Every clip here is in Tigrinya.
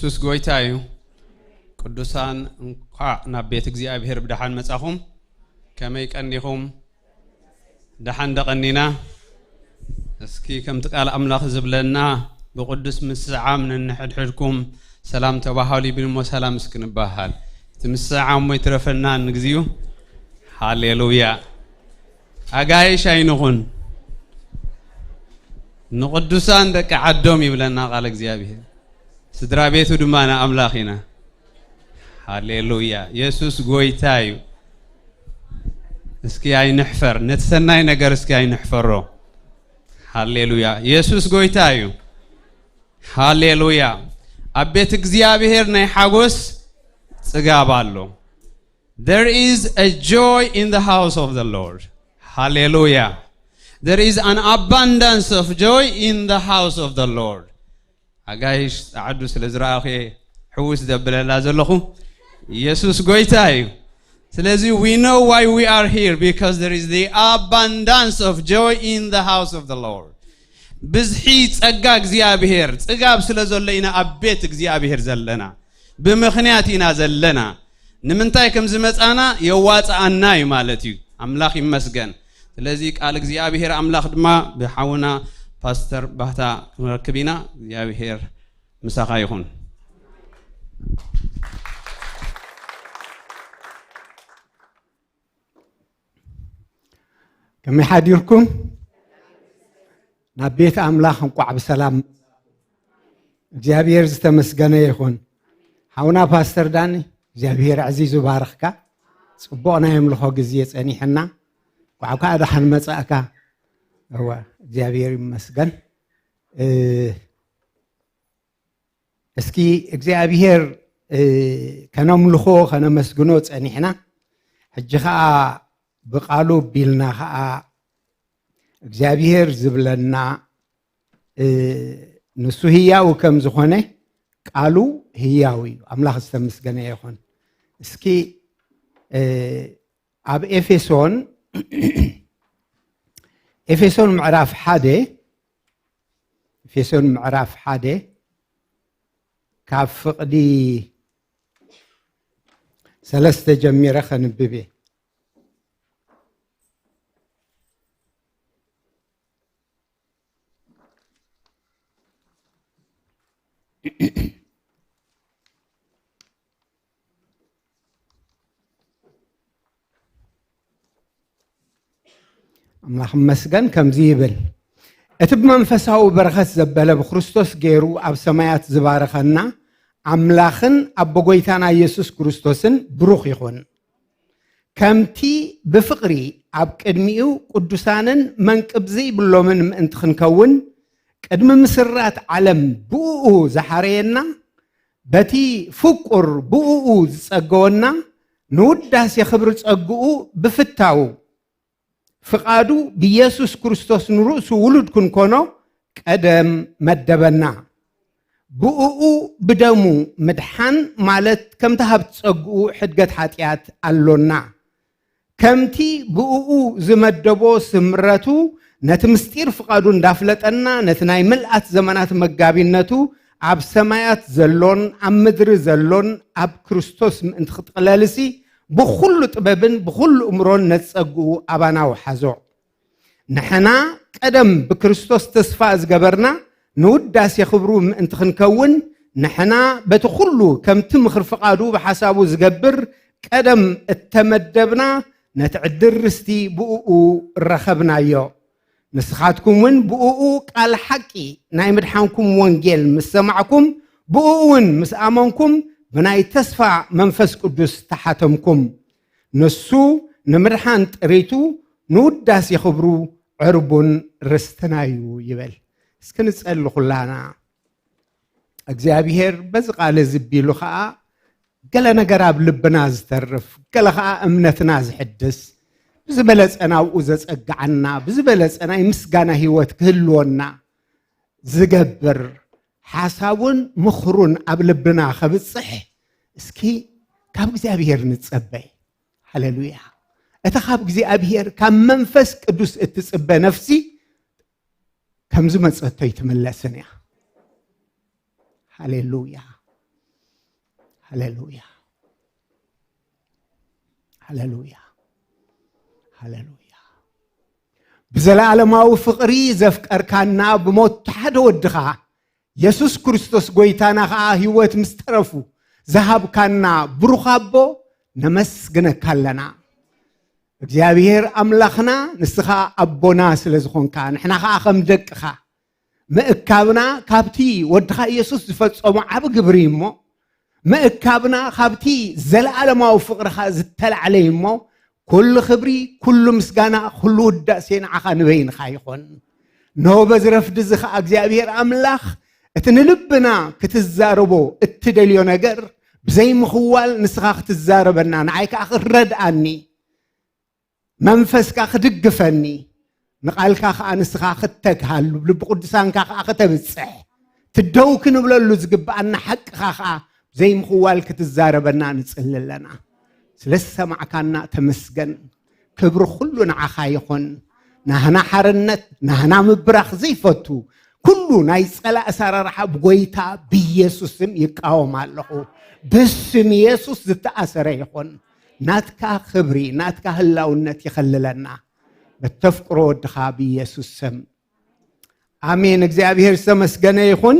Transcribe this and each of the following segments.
ኢየሱስ ጎይታ እዩ ቅዱሳን እንኳዕ ናብ ቤት እግዚአብሔር ብደሓን መጻኹም ከመይ ቀኒኹም ደሓን ደቀኒና እስኪ ከምቲ ቃል አምላኽ ዝብለና በቅዱስ ምስዓም ንንሕድሕድኩም ሰላም ተባሃሉ ይብልሞ ሰላም እስክንባሃል ትምስዓም ይትረፈና ንግዚዩ ሃሌሉያ አጋይሽ አይንኹን ንቅዱሳን ደቂ ዓዶም ይብለና ቃል እግዚአብሔር ስድራ ቤቱ ድማና አምላኺና ሃሌሉያ ኢየሱስ ጎይታ እዩ እስኪ አይንሕፈር ነተሰናይ ነገር እስኪ አይንሕፈሮ ሃሌሉያ ኢየሱስ ጎይታ እዩ ሃሌሉያ አቤት እግዚአብሔር ናይ ሓጎስ ጽጋብ አሎ There is a joy in the house of the Lord hallelujah There is an abundance of joy in the house of the Lord አጋይሽ አዱ ስለዝራኺ ሕውስ ደብለላ ዘለኹ ኢየሱስ ጎይታ እዩ ስለዚህ we know why we are here because there is the abundance of joy in the house of the Lord ብዝሒ ጸጋ እግዚአብሔር ጽጋብ ስለዘለይና አቤት እግዚአብሔር ዘለና ብምኽንያት ኢና ዘለና ንምንታይ ከም ዝመጻና የዋጻአና እዩ ማለት እዩ አምላኽ ይመስገን ስለዚህ ቃል እግዚአብሔር አምላኽ ድማ በሐውና ፓስተር ባህታ ረክቢና እግዚአብሔር ምሳኻ ይሁን كم يحضركم نبيت أملاخ نقع بسلام እግዚአብሔር ዝተመስገነ ይሁን حونا باستر داني እግዚአብሔር عزيز وباركك ጽቦና የምልኾ ጊዜ ጸኒሕና ቋዕቋ ደሓን መጻእካ هو እግዚአብሔር ይመስገን እስኪ እግዚአብሔር ከነምልኾ ከነመስግኖ ጸኒሕና ሕጂኻ በቃሉ ቢልና ኸአ እግዚአብሔር ዝብለና ንሱ ህያው ከም ዝኾነ ቃሉ ህያው እዩ አምላኽ ዝተመስገነ ይሁን እስኪ አብ ኤፌሶን ምዕራፍ 1 ካብ ፍቅዲ 3 ጀሚረ ኸንብቤ አምላኽ መስገን ከምዚ ይብል እቲ መንፈሳዊ በረኸት ዘበለ በክርስቶስ ገይሩ ኣብ ሰማያት ዝባረኸና አምላኽን አብ ጎይታና ኢየሱስ ክርስቶስን ብሩኽ ይኹን ከምቲ ብፍቅሪ ኣብ ቅድሚኡ ቅዱሳንን መንቅብ ዘይብሎምን ምእንቲ ክንከውን ቅድሚ ምስራት ዓለም ብኡኡ ዝሓረየና በቲ ፍቁር ብኡኡ ዝጸገወና ንውዳሴ ክብሪ ጸግኡ ብፍታው ፍቃዱ በኢየሱስ ክርስቶስ ንርእሱ ውሉድ ክንኮኖ ቀደም መደበና ብኡኡ ብደሙ ምድሓን ማለት ከምቲ ሃብ ጸግኡ ሕድገት ኃጢአት አሎና ከምቲ ብኡኡ ዝመደቦ ስምረቱ ነቲ ምስጢር ፍቃዱ እንዳፍለጠና ነቲ ናይ ምልአት ዘመናት መጋቢነቱ ኣብ ሰማያት ዘሎን ኣብ ምድሪ ዘሎን ኣብ ክርስቶስ ምእንቲ ክትቅለልሲ بخل طببن بخل امرون نتصقو ابانا وحزو نحنا قدم بكريستوس تسفا ازغبرنا نوداس يخبرو انت خنكون نحنا بتخلو كم تمخر فقادو بحسابو زغبر قدم التمدبنا نتعدر رستي بؤو رخبنا يو نسخاتكم من بؤو قال حقي ناي مدحانكم وانجيل مسمعكم بؤون مسامنكم بناي تسفع منفس قدس تحتمكم نسو نمرحان تريتو نوداس يخبرو عربون رستنايو يبل اسكن نسأل خلانا እግዚአብሔር በዝቃለ ዝቢሉ ኸአ ገለ ነገር ኣብ ልብና ዝተርፍ ገለ ኸአ እምነትና ዝሕድስ ብዝበለጸናው ዘጸጋዓና ብዝበለጸና ምስጋና ህይወት ክህልወና ዝገብር حسابون مخرون قبلبنا خبصح اسكي كاب እግዚአብሔር ንጸበይ ሃሌሉያ እታ ካብ እግዚአብሔር ካብ መንፈስ ቅዱስ እትጽበ ነፍሲ ከምዝ መጽተይ ትመለስንያ ሃሌሉያ هللويا هللويا هللويا بزلالماو فقري زفقركانا بموت حد ودخا يسوس كريستوس غويتانا خا هيوت مسترفو ذهب كانا بروخابو نمسغنكالنا እግዚአብሔር አምላኽና ንስኻ አቦና ስለዝኾንካ ንሕና ኸ ከም ደቅኻ ምእካብና ካብቲ ወድኻ ኢየሱስ ዝፈጸሞ ዓብ ግብሪ እሞ ምእካብና ካብቲ ዘለዓለማዊ ፍቕርኻ ዝተላዕለ እሞ ኩሉ ክብሪ ኩሉ ምስጋና ኩሉ ውዳሴ ንዓኻ ንበይንኻ ይኹን ኖ በዝረፍድ እዚ ኸ እግዚአብሔር አምላኽ እቲ ንልብና ክትዛረቦ እትደልዮ ነገር ብዘይ ምኽዋል ንስኻ ክትዛረበና ንዓይካ ክረድኣኒ መንፈስካ ክድግፈኒ ንቃልካ ኸ ንስኻ ክትተግሃሉ ልብ ቅዱሳንካ ኸ ከተብጽሕ ትደው ክንብለሉ ዝግባአና ሓቅኻ ኸ ዘይ ምኽዋል ክትዛረበና ንጽልለና ስለሰማዕካና ተመስገን ክብሪ ኩሉ ንዓኻ ይኹን ናህና ሓርነት ናህና ምብራኽ ዘይፈቱ ኩሉ ናይ ጸላእ ኣሰራርሓ ብጎይታ ብኢየሱስም ይቃወም ኣለኹ ብስም ኢየሱስ ዝተኣሰረ ይኹን ናትካ ክብሪ ናትካ ህላውነት ይኸልለና በተፍቅሮ ወድኻ ብኢየሱስ ስም አሜን እግዚአብሔር ተመስገነ ይኹን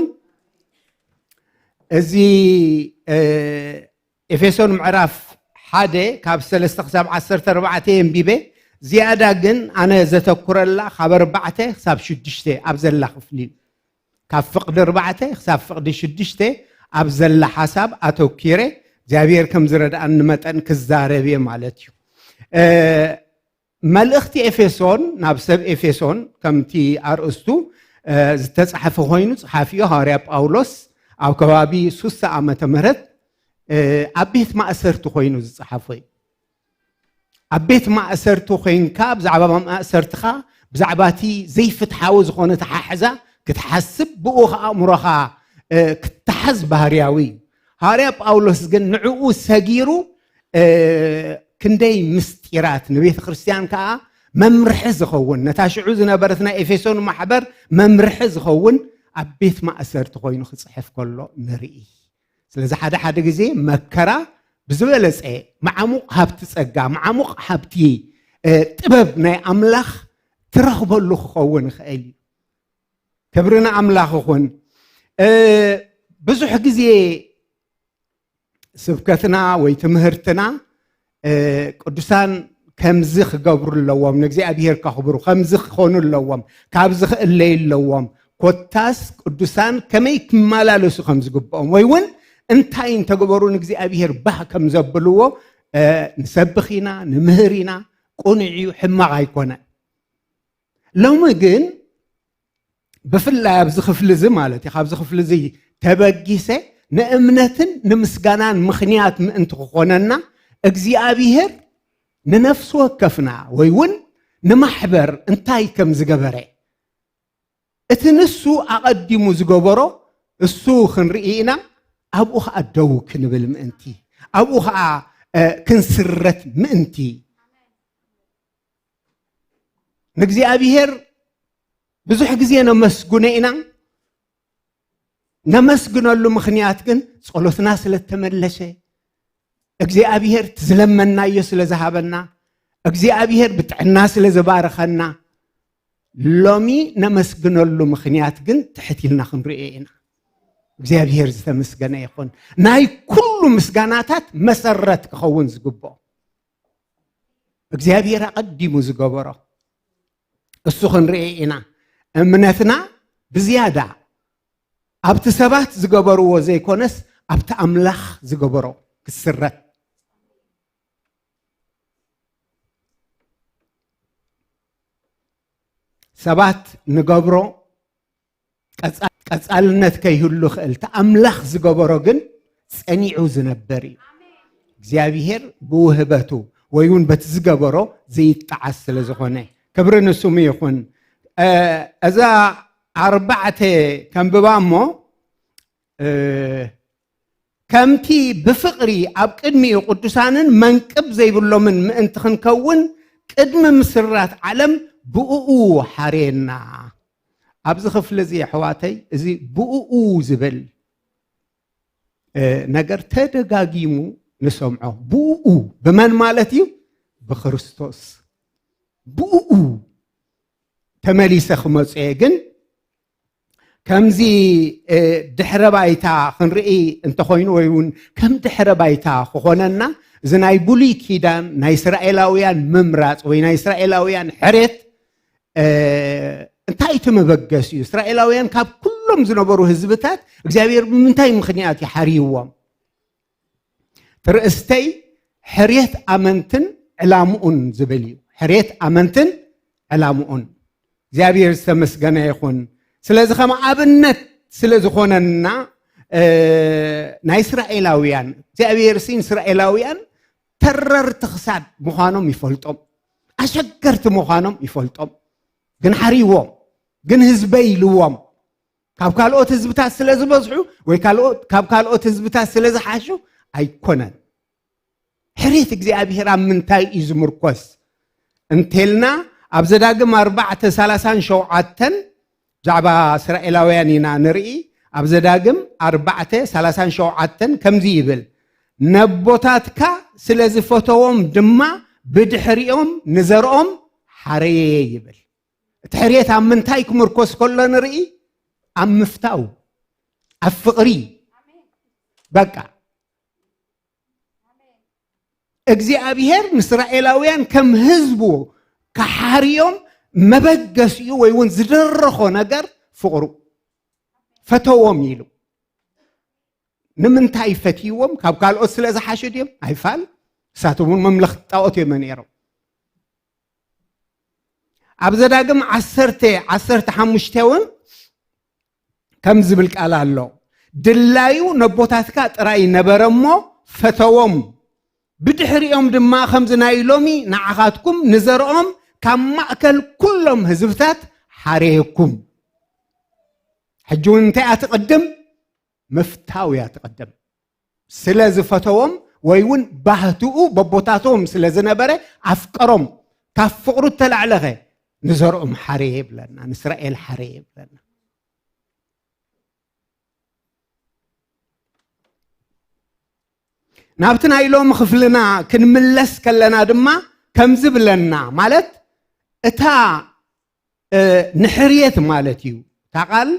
እዚ ኤፌሶን ምዕራፍ 1 ካብ 3 ክሳብ 14 እንቢቤ ዝያዳ ግን ኣነ ዘተኩረላ ካብ 4 ክሳብ 6 ኣብ ዘላ ክፍሊ ካብ ፍቅዲ 4 ክሳብ ፍቅዲ 6 ኣብ ዘላ ሓሳብ ኣተኪረ እግዚአብሔር ከም ዝረዳእን መጠን ክዛረብ ማለት እዩ መልእኽቲ ኤፌሶን ናብ ሰብ ኤፌሶን ከምቲ ኣርእስቱ ዝተጻሕፈ ኮይኑ ጸሓፊዮ ሐዋርያ ጳውሎስ ኣብ ከባቢ 3 ዓመተ ምህረት ኣብ ቤት ማእሰርቲ ኮይኑ ዝጻሕፈ እዩ ኣብ ቤት ማእሰርቲ ኮይንካ ብዛዕባ ማእሰርትኻ ብዛዕባቲ ዘይፍትሓዊ ዝኾነ ተሓሕዛ ክትሓስብ ብኡ ኣእምሮኻ ክትሓዝ ባህርያዊ ሐዋርያ ጳውሎስ ግን ንዕኡ ሰጊሩ ክንደይ ምስጢራት ንቤተ ክርስቲያን ከዓ መምርሒ ዝኸውን ነታ ሽዑ ዝነበረት ናይ ኤፌሶን ማሕበር መምርሒ ዝኸውን ኣብ ቤት ማእሰርቲ ኮይኑ ክጽሕፍ ከሎ ንርኢ ስለዚ ሓደ ግዜ መከራ ብዝበለጸ ማዕሙቕ ሃብቲ ጸጋ ማዕሙቕ ሃብቲ ጥበብ ናይ ኣምላኽ ትረኽበሉ ክኸውን ይኽእል ክብርና ኣምላኽ ይኹን ብዙሕ ግዜ ስብከትና ወይ ትምህርትና ቅዱሳን ከምዚ ክገብሩ ኣለዎም ንእግዚአብሔር ከኽብሩ ከምዚ ክኾኑ ኣለዎም ካብዚ ክእለዩ ኣለዎም ኮታስ ቅዱሳን ከመይ ክመላለሱ ከም ዝግብኦም ወይ እውን እንታይ እንተገበሩ ንእግዚአብሔር ባህ ከም ዘብልዎ ንሰብኽ ኢና ንምህር ኢና ቁኑዕ ሕማቕ ኣይኮነን ሎሚ ግን ብፍላይ ኣብዚ ክፍሊ እዚ ማለት እዩ ካብዚ ክፍሊ እዚ ተበጊሰ ንእምነትን ንምስጋናን ምኽንያት ምእንቲ ክኾነና እግዚአብሔር ንነፍስ ወከፍና ወይ እውን ንማሕበር እንታይ ከም ዝገበረ እቲ ንሱ ኣቐዲሙ ዝገበሮ እሱ ክንርኢ ኢና ኣብኡ ከዓ ደው ክንብል ምእንቲ ኣብኡ ከዓ ክንስረት ምእንቲ ንእግዚአብሔር ብዙሕ ግዜ ነመስግኖ ኢና ነመስግነሉ ምኽንያት ግን ጸሎትና ስለተመለሰ እግዚአብሔር ትዝለመናዮ ስለዝሃበና እግዚአብሔር ብጥዕና ስለዝባረኸና ሎሚ ነመስግነሉ ምኽንያት ግን ትሕቲልና ክንርኢ ኢና እግዚአብሔር ዝተመስገነ ይኹን ናይ ኩሉ ምስጋናታት መሰረት ክኸውን ዝግብኦ እግዚአብሔር ኣቐዲሙ ዝገበሮ እሱ ክንርኢ ኢና እምነትና ብዝያዳ ኣብቲ ሰባት ዝገበርዎ ዘይኮነስ ኣብቲ ኣምላኽ ዝገበሮ ክስረት ሰባት ንገብሮ ቀጻልነት ከይህሉ ክእል ተኣምላኽ ዝገበሮ ግን ጸኒዑ ዝነበር እዩ እግዚአብሔር ብውህበቱ ወይ እውን በቲ ዝገበሮ ዘይጣዓስ ስለ ዝኾነ ክብሪ ንስሙ ይኹን እዛ 4 ከንብባ እሞ ከምቲ ብፍቕሪ ኣብ ቅድሚኡ ቅዱሳንን መንቅብ ዘይብሎምን ምእንቲ ክንከውን ቅድሚ ምስራት ዓለም ብኡኡ ሓሬና ኣብዚ ክፍሊ እዚ ኣሕዋተይ እዚ ብኡኡ ዝብል ነገር ተደጋጊሙ ንሰምዖ ብኡ በመን ማለት እዩ በክርስቶስ ብኡ ተመሊሰ ክመጽእ ግን ከምዚ ድሕረ ባይታ ክንርኢ እንተኮይኑ ወይ እውን ከም ድሕረ ባይታ ክኾነና እዚ ናይ ብሉይ ኪዳን ናይ እስራኤላውያን ምምራፅ ወይ ናይ እስራኤላውያን ሕሬት እንታይ ተመበገስ እዩ እስራኤላውያን ካብ ኩሎም ዝነበሩ ህዝብታት እግዚአብሔር ብምንታይ ምክንያት ይሓርይዎም ትርእስተይ ሕሬት ኣመንትን ዕላምኡን ዝብል እዩ ሕሬት ኣመንትን ዕላምኡን እግዚአብሔር ዝተመስገነ ይኹን ስለዚ ከም ኣብነት ስለዝኾነና ናይ እስራኤላውያን እግዚአብሔር ሲን እስራኤላውያን ተረርቲ ክሳድ ምዃኖም ይፈልጦም ኣሸገርቲ ምዃኖም ይፈልጦም ግን ሓሪዎም ግን ህዝበይ ኢልዎም ካብ ካልኦት ህዝብታት ስለ ዝበዝሑ ወይ ካብ ካልኦት ህዝብታት ስለ ዝሓሹ ኣይኮነን ሕሬት እግዚአብሔር ኣብ ምንታይ እዩ ዝምርኮስ እንተልና ኣብ ዘዳግም 4:37 ዛዕባ እስራኤላውያን ኢና ንርኢ ኣብ ዘዳግም 4:37 ከምዚ ይብል ነቦታትካ ስለ ዝፈተዎም ድማ ብድሕሪኦም ንዘርኦም ሓረየ ይብል እቲ ሕሬት ኣብ ምንታይ ክምርኮስ ከሎ ንርኢ ኣብ ምፍታው ኣብ ፍቕሪ በቃ እግዚአብሔር ንእስራኤላውያን ከም ህዝቡ ከሓርዮም መበገስኡ ወይ እውን ዝደረኾ ነገር ፍቕሩ ፈተዎም ኢሉ ንምንታይ ፈትይዎም ካብ ካልኦት ስለ ዝሓሹ ድዮም ኣይፋል እሳቶም እውን መምለኽቲ ጣዖት እዮም ነይሮም ኣብ ዘዳግም 10:15 እውን ከም ዝብል ቃል ኣሎ ድላዩ ነቦታትካ ጥራይ ነበረ እሞ ፈተዎም ብድሕሪኦም ድማ ከምዚ ናይ ሎሚ ንዓኻትኩም ንዘርኦም ካብ ማእከል ኩሎም ህዝብታት ሓረየኩም ሕጂ እውን እንታይ እያ ትቕድም መፍታው እያ ትቕድም ስለ ዝፈተዎም ወይ እውን ባህትኡ በቦታቶም ስለ ዝነበረ ኣፍቀሮም ካብ ፍቕሩ ተላዕለኸ ንዘርኦም ሓረየ ይብለና ንእስራኤል ሓረየ ይብለና ናብቲ ናይ ሎሚ ክፍልና ክንምለስ ከለና ድማ ከምዚ ብለና ማለት እታ ንሕርየት ማለት እዩ ታቃል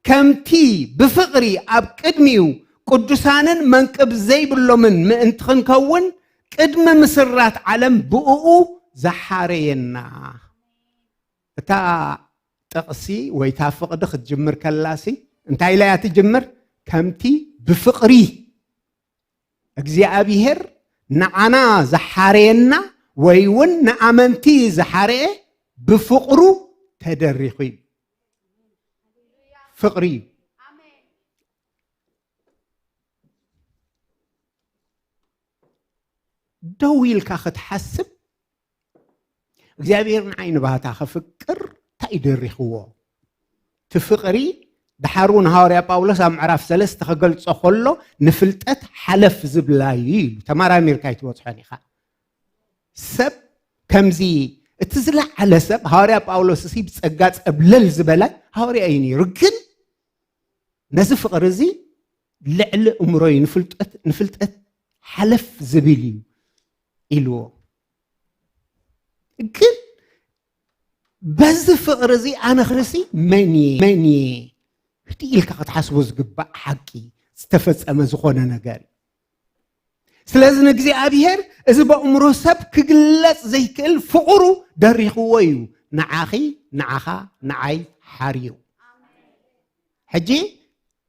ከምቲ ብፍቕሪ ኣብ ቅድሚኡ ቅዱሳንን መንቅብ ዘይብሎምን ምእንቲ ክንከውን ቅድሚ ምስራት ዓለም ብእኡ ዘሓረየና እታ ጥቕሲ ወይ እታ ፍቕዲ ክትጅምር ከላሲ እንታይ ላይ ትጅምር ከምቲ ብፍቕሪ እግዚአብሔር ንዓና ዘሓረየና ወይ እውን ንኣመንቲ ዘሓረየ ብፍቕሩ ተደሪኹ ፍቕሪ ደው ኢልካ ክትሓስብ እግዚአብሔር ንዓይ ንባህታ ክፍቅር እንታይ ደሪኽዎ ትፍቕሪ ድሓሩን ሃዋርያ ጳውሎስ ኣብ ምዕራፍ 3 ክገልጾ ከሎ ንፍልጠት ሓለፍ ዝብላዩ ኢሉ ተመራሚርካ ይትበፅሖን ኢኻ ሰብ ከምዚ እቲ ዝለዓለ ሰብ ሃዋርያ ጳውሎስ እሲ ብፀጋ ፀብለል ዝበለ ሃዋርያ እዩ ነይሩ ግን ነዚ ፍቕሪ እዚ ልዕሊ እምሮይ ንፍልጠት ሓለፍ ዝብል እዩ ኢልዎ ግን በዚ ፍቕሪ እዚ ኣነ ክርሲ መን ኢልካ ክትሓስቦ ዝግባእ ሓቂ ዝተፈፀመ ዝኾነ ነገር ስለዚ ንእግዚአብሔር እዚ በእምሮ ሰብ ክግለጽ ዘይክእል ፍቕሩ ደሪኽዎ እዩ ንዓኺ ንዓኻ ንዓይ ሓርዩ ሕጂ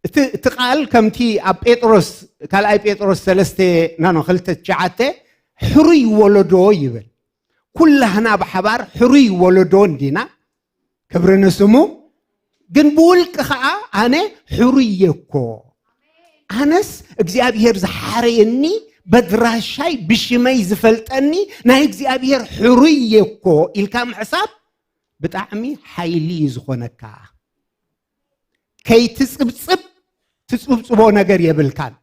እቲ ቃል ከምቲ ኣብ ጴጥሮስ ካልኣይ ጴጥሮስ 2:9 ሕሩይ ወለዶ ይብል ኩላህና ብሓባር ሕሩይ ወለዶ እንዲና ክብሪ ንስሙ ግን ብውልቂ ከዓ ኣነ ሕሩይ እኮ ኣነስ እግዚአብሔር ዝሓረየኒ በድራሻይ ብሽመይ ዝፈልጠኒ ናይ እግዚአብሔር ሕሩይ እኮ ኢልካ ምሕሳብ ብጣዕሚ ሓይሊ ዝኾነካ ከይትፅብፅብ ትፅብፅቦ ነገር የብልካን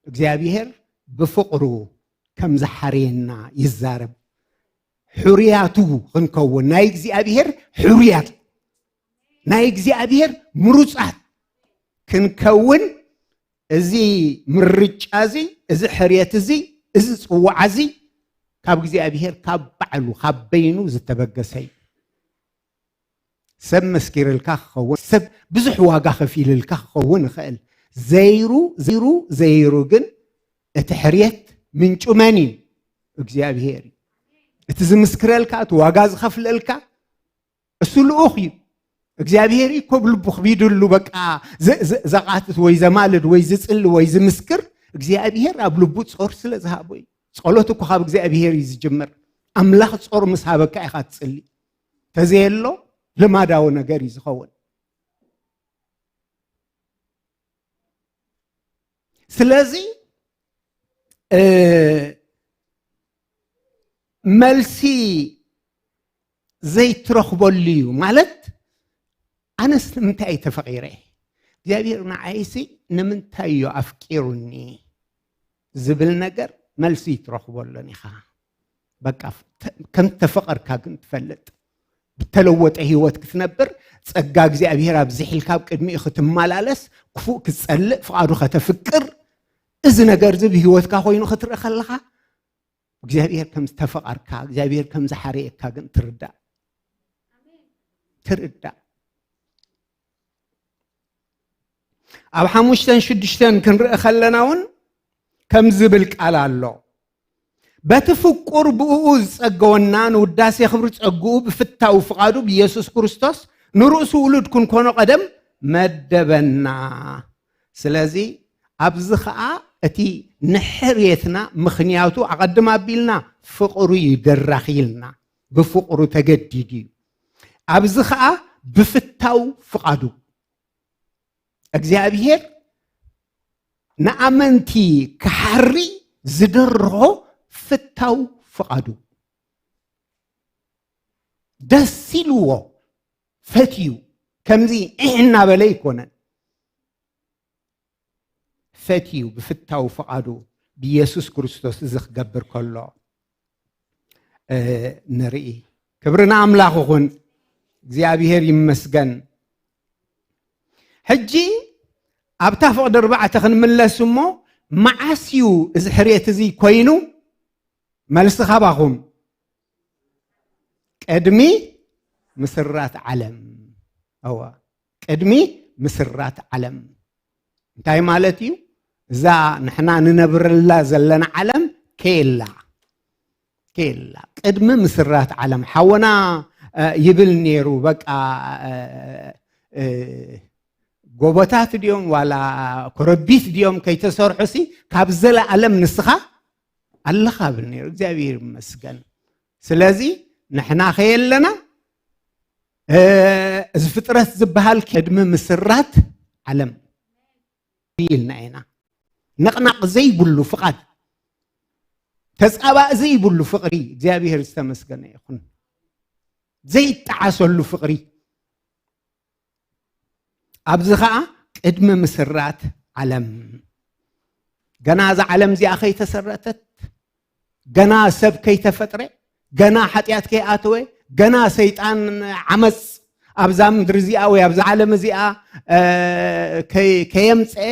እግዚአብሔር ብፍቕሩ ከም ዝሓረየና ይዛረብ ሕሩያቱ ክንከውን ናይ እግዚአብሔር ሕሩያት ናይ እግዚአብሔር ምሩጻት ክንከውን እዚ ምርጫ እዚ እዚ ሕርየት እዚ እዚ ጽዋዕ እዚ ካብ እግዚአብሔር ካብ ባዕሉ ካብ በይኑ ዝተበገሰይ ሰብ መስኪርልካ ክኸውን ሰብ ብዙሕ ዋጋ ከፊልልካ ክኸውን ይኽእል ዘይሩ ግን እቲ ሕርየት ምንጩ መን እዩ እግዚአብሔር እቲ ዝምስክረልካ እቲ ዋጋ ዝኸፍለልካ እሱ ልኡኽ እዩ እግዚአብሔር ይኮብ ልቡ ኽቢድሉ በቃ ዘቃትት ወይ ዘማልድ ወይ ዝጽሊ ወይ ዝምስክር እግዚአብሔር ኣብ ልቡ ጾር ስለ ዝሃቦ እዩ ጸሎት እኮ ካብ እግዚአብሔር እዩ ዝጅምር ኣምላኽ ጾር ምስ ሃበካ ኢኻ ትጽሊ ተዘየሎ ልማዳዊ ነገር እዩ ዝኸውን ስለዚ መልሲ ዘይትረኽበሉ እዩ ማለት ኣነስ ንምንታይ ተፈቂረ እግዚአብሔር ንዓይሲ ንምንታይ እዩ ኣፍቂሩኒ ዝብል ነገር መልሲ ትረኽበሉን ኢኻ በቃ ከም ተፈቀርካ ግን ትፈልጥ ብተለወጠ ህይወት ክትነብር ጸጋ እግዚአብሔር ኣብ ዝሒልካ ቅድሚኡ ክትመላለስ ክፉእ ክትጸልእ ፍቃዱ ከተፍቅር እዚ ነገር እዚ ብህይወትካ ኮይኑ ክትርኢ ከለኻ እግዚአብሔር ከም ተፈቀርካ እግዚአብሔር ከም ዝሓርየካ ግን ትርዳእ ኣብ 5-6 ክንርኢ ከለናውን ከም ዝብል ቃል ኣሎ በትፍቁር ብኡ ዝጸገወና ንውዳሴ ክብሪ ጸጉኡ ብፍታው ፍቃዱ ብኢየሱስ ክርስቶስ ንርእሱ ውሉድ ክንኮኖ ቀደም መደበና ስለዚ ኣብዚ ከዓ እቲ ንሕርየትና ምኽንያቱ ኣቀድም ኣቢልና ፍቅሩ ይደራኺልና ብፍቅሩ ተገዲድ እዩ ኣብዚ ከዓ ብፍታው ፍቃዱ እግዚአብሔር ንኣመንቲ ክሓሪ ዝደርሆ ፍታው ፍቃዱ ደስ ኢልዎ ፈትዩ ከምዚ እናበለ ይኮነን ፈትዩ ብፍታው ፍቃዱ ብኢየሱስ ክርስቶስ እዚ ክገብር ከሎ ንርኢ ክብርና ኣምላኽ ይኹን እግዚአብሔር ይመስገን ሕጂ ኣብታ ፍቅዲ 4 ክንምለስ እሞ መዓስዩ እዚ ሕርየት እዚ ኮይኑ መልሲ ካባኹም ቅድሚ ምስራት ዓለም ቅድሚ ምስራት ዓለም እንታይ ማለት እዩ እዛ ንሕና ንነብረላ ዘለና ዓለም ከየላ ቅድሚ ምስራት ዓለም ሓወና ይብል ነይሩ በቃ ጎቦታት ድዮም ዋላ ኮረቢት ድዮም ከይተሰርሑሲ ካብ ዘለዓለም ንስኻ ኣለኻ ብል ነይሩ እግዚአብሔር ይመስገን ስለዚ ንሕና ከየለና እዚ ፍጥረት ዝበሃል ቅድሚ ምስራት ዓለም ኢልና ኢና ነቕናቕ ዘይብሉ ፍቃድ ተጻባእ ዘይብሉ ፍቅሪ እግዚአብሔር ዝተመስገነ ይኹን ዘይጣዓሰሉ ፍቅሪ ኣብዚ ከዓ ቅድሚ ምስራት ዓለም ገና ዛ ዓለም እዚኣ ከይተሰረተት ገና ሰብ ከይተፈጥረ ገና ሓጢአት ከይኣተወ ገና ሰይጣን ዓመፅ ኣብዛ ምድሪ እዚኣ ወይ ኣብዛ ዓለም እዚኣ ከየምፅአ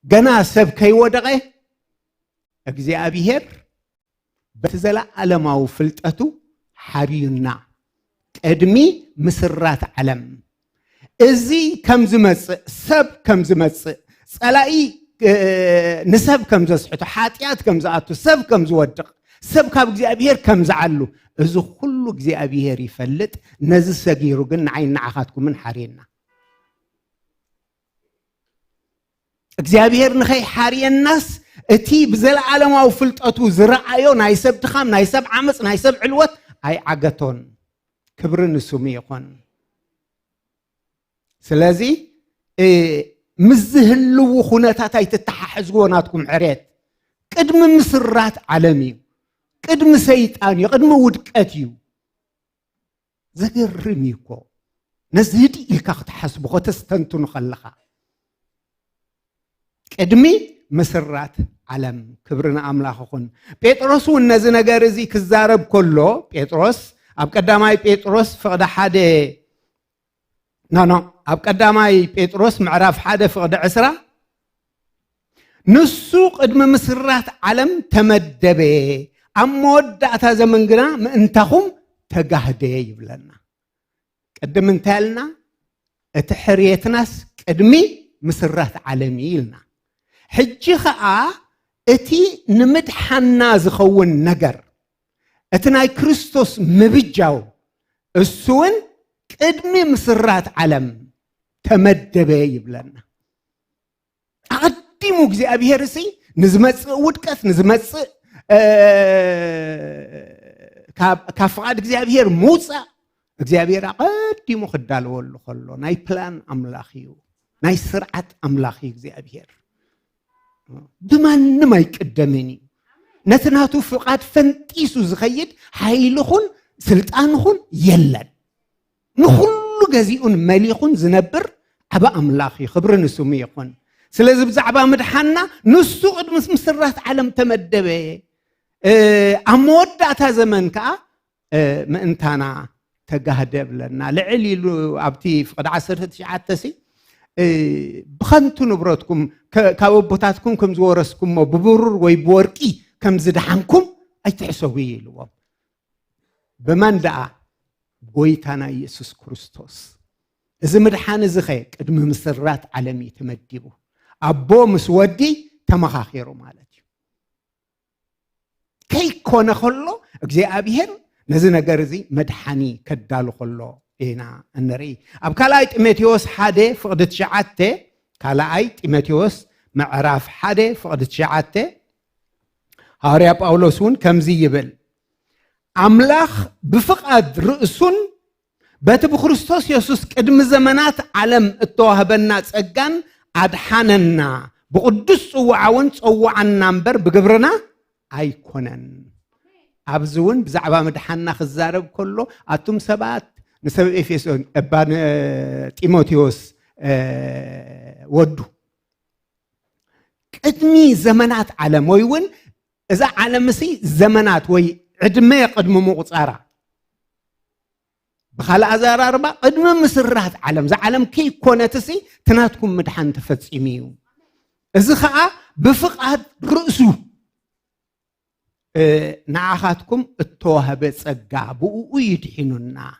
ገና ሰብ ከይወደቐ እግዚአብሔር በቲ ዘለዓለማዊ ፍልጠቱ ሓርዩና ቅድሚ ምስራት ዓለም እዚ ከም ዝመጽእ ሰብ ከም ዝመጽእ ጸላኢ ንሰብ ከም ዘስሕቶ ሓጢአት ከም ዝኣቱ ሰብ ከም ዝወድቕ ሰብ ካብ እግዚአብሔር ከም ዝዓሉ እዚ ኩሉ እግዚአብሔር ይፈልጥ ነዚ ሰጊሩ ግን ንዓይን ንዓኻትኩምን ሓርየና እግዚአብሔር ንኸይ ሓርየናስ እቲ ብዘለዓለማዊ ፍልጠቱ ዝረአዮ ናይ ሰብ ድኻም ናይ ሰብ ዓመፅ ናይ ሰብ ዕልወት ኣይ ዓገቶን ክብሪ ንስሙ ይኹን ስለዚ ምዝህልው ኩነታት ኣይትተሓሕዝዎ ናትኩም ሕርየት ቅድሚ ምስራት ዓለም እዩ ቅድሚ ሰይጣን እዩ ቅድሚ ውድቀት እዩ ዘገርም እዩ እኮ ነዚ ህዲ ኢልካ ክትሓስቡ ከተስተንትኑ ከለኻ ቅድሚ ምስራት ዓለም ክብርና ኣምላኽ ይኹን ጴጥሮስ እውን ነዚ ነገር እዚ ክዛረብ ከሎ ጴጥሮስ ኣብ ቀዳማይ ጴጥሮስ ፍቅዲ 1 نو أب قداماي بيتروس معرف حدا فقد عسرة نسوق قدم مسرات علم تمدبه أمود دعتا زمن قنا انتهم تقهدي يبلنا قدم انتالنا اتحريت ناس قدمي مسرات عالمي لنا حجي خاء اتي نمدحنا زخون نجر اتناي كريستوس مبجاو السون قدمي مسرات عالم تمدبه يبلنا أقدمو እግዚአብሔር سي نزمص ودقت نزمص كافقاد እግዚአብሔር موصا እግዚአብሔር أقدمو خدالولو خلو ناي بلان أملاخيو ناي سرعت أملاخي እግዚአብሔር بمن ما يقدمني نتناتو فقاد فنطيسو زخيد حيلخون سلطانخون يلن نخلو غزيون مليخون زنبر أبا أملاخي خبر نسمي يكون سلازم بزعبا مدحنا نسو قد مسرات عالم تمدبه أمود داتا زمن كا ما انتانا تقهدب لنا لعلي عبتي فقد عسرت شعاتسي بخنتو نبرتكم كاوبوتاتكم كم زورسكم ببرر ويبوركي كم زدحنكم أي تحسوي لهم بمن دعا بويتانا يسوس كريستوس إذا مدحان زخي قد مسرات عالمي تمدبه أبو مسودي تمخاخيرو مالتي كي كون خلو እግዚአብሔር نزي نغرزي مدحاني كدالو خلو إينا النري أب كالاي تيموثيوس حادي فقدت شعاتي كالاي تيموثيوس معراف حادي فقدت شعاتي هاريا باولوسون كمزي يبل أملاخ بفقد رأسون باتب خريستوس يسوس قدم زمانات عالم التوهبنا ጸጋን أدحاننا بقدس وعون صوعنا نمبر بجبرنا أيكونن أبزون بزعبا مدحنا خزارب كله أتم سبات نسبب إفيسون أبان تيموثيوس ودو قدمي زمانات عالم ويون إذا عالم سي زمانات وي عدمي قدم مقصارة بخال أزار أربع قدم مسرات عالم زي عالم كي كونتسي تناتكم مدحان تفتصيميو إذا خاء بفقاد رأسو نعاخاتكم التوهبة تسقابو ويدحينونا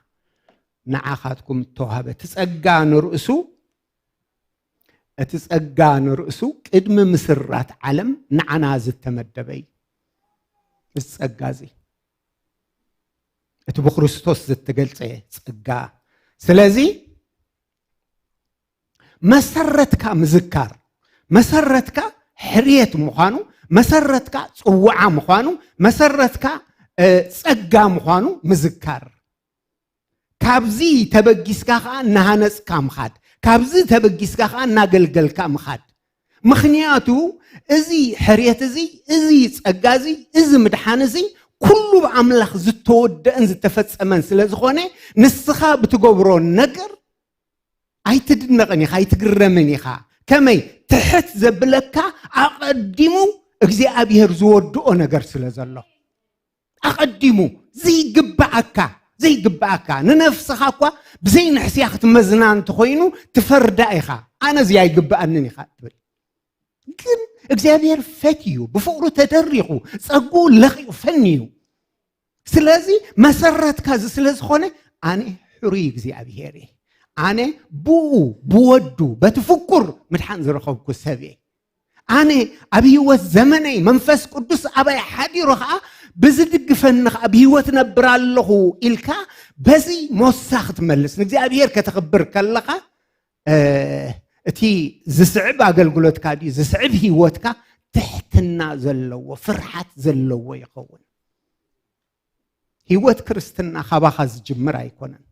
نعاخاتكم التوهبة تسقان رأسو تسقان رأسو قدم مسرات عالم نعناز التمدبي تسقازي اتبو خريستوس زتقلص ጸጋ ስለዚህ መሰረትካ ምዝካር መሰረትካ ሕርየት ምዃኑ መሰረትካ ጽዋዓ ምዃኑ መሰረትካ ጸጋ ምዃኑ ምዝካር ካብዚ ተበጊስካ ናሃነጽካ ምኻድ ካብዚ ተበጊስካ ናገልገልካ ምኻድ ምኽንያቱ እዚ ሕርየት እዚ ጸጋ እዚ ምድሓን እዚ كل بعملخ زتود أن زتفتصمن سلازخونه نسخة بتجبره نجر أي تدنقني خا يتجرمني خا كمي تحت زبلكا أقدمه أجزي أبي هرزود أو نجر سلازله أقدمه زي جبعكا ننفسها قوا بزين حسياخت مزنان تخوينو تفرد إخا أنا زي جبعني خا كن እግዚአብሔር ፈትዩ በፍቅሩ ተደሪቁ ጸጉ ለኺ ፈንዩ ስለዚህ መሰረት ካዝ ስለዝኾነ አኔ ሕሪ እግዚአብሔር አኔ ብወዱ በትፍቁር ምድሓን ዝረኸብኩ ሰብ አኔ ኣብ ህይወት ዘመነይ መንፈስ ቅዱስ ኣባይ ሓዲሩ ኸዓ ብዝድግፈኒ ኸዓ ብህይወት ነብር ኣለኹ ኢልካ በዚ ሞሳኽ ትመልስ ንእግዚአብሔር ከተኽብር ከለኻ اتي زسعب አገልግሎትካ ዲ زسعب ህይወትካ ትሕትና ዘለዎ ፍርሓት ዘለዎ ይኸውን ህይወት ክርስትና ኻባኻ ዝጅምር ኣይኮነን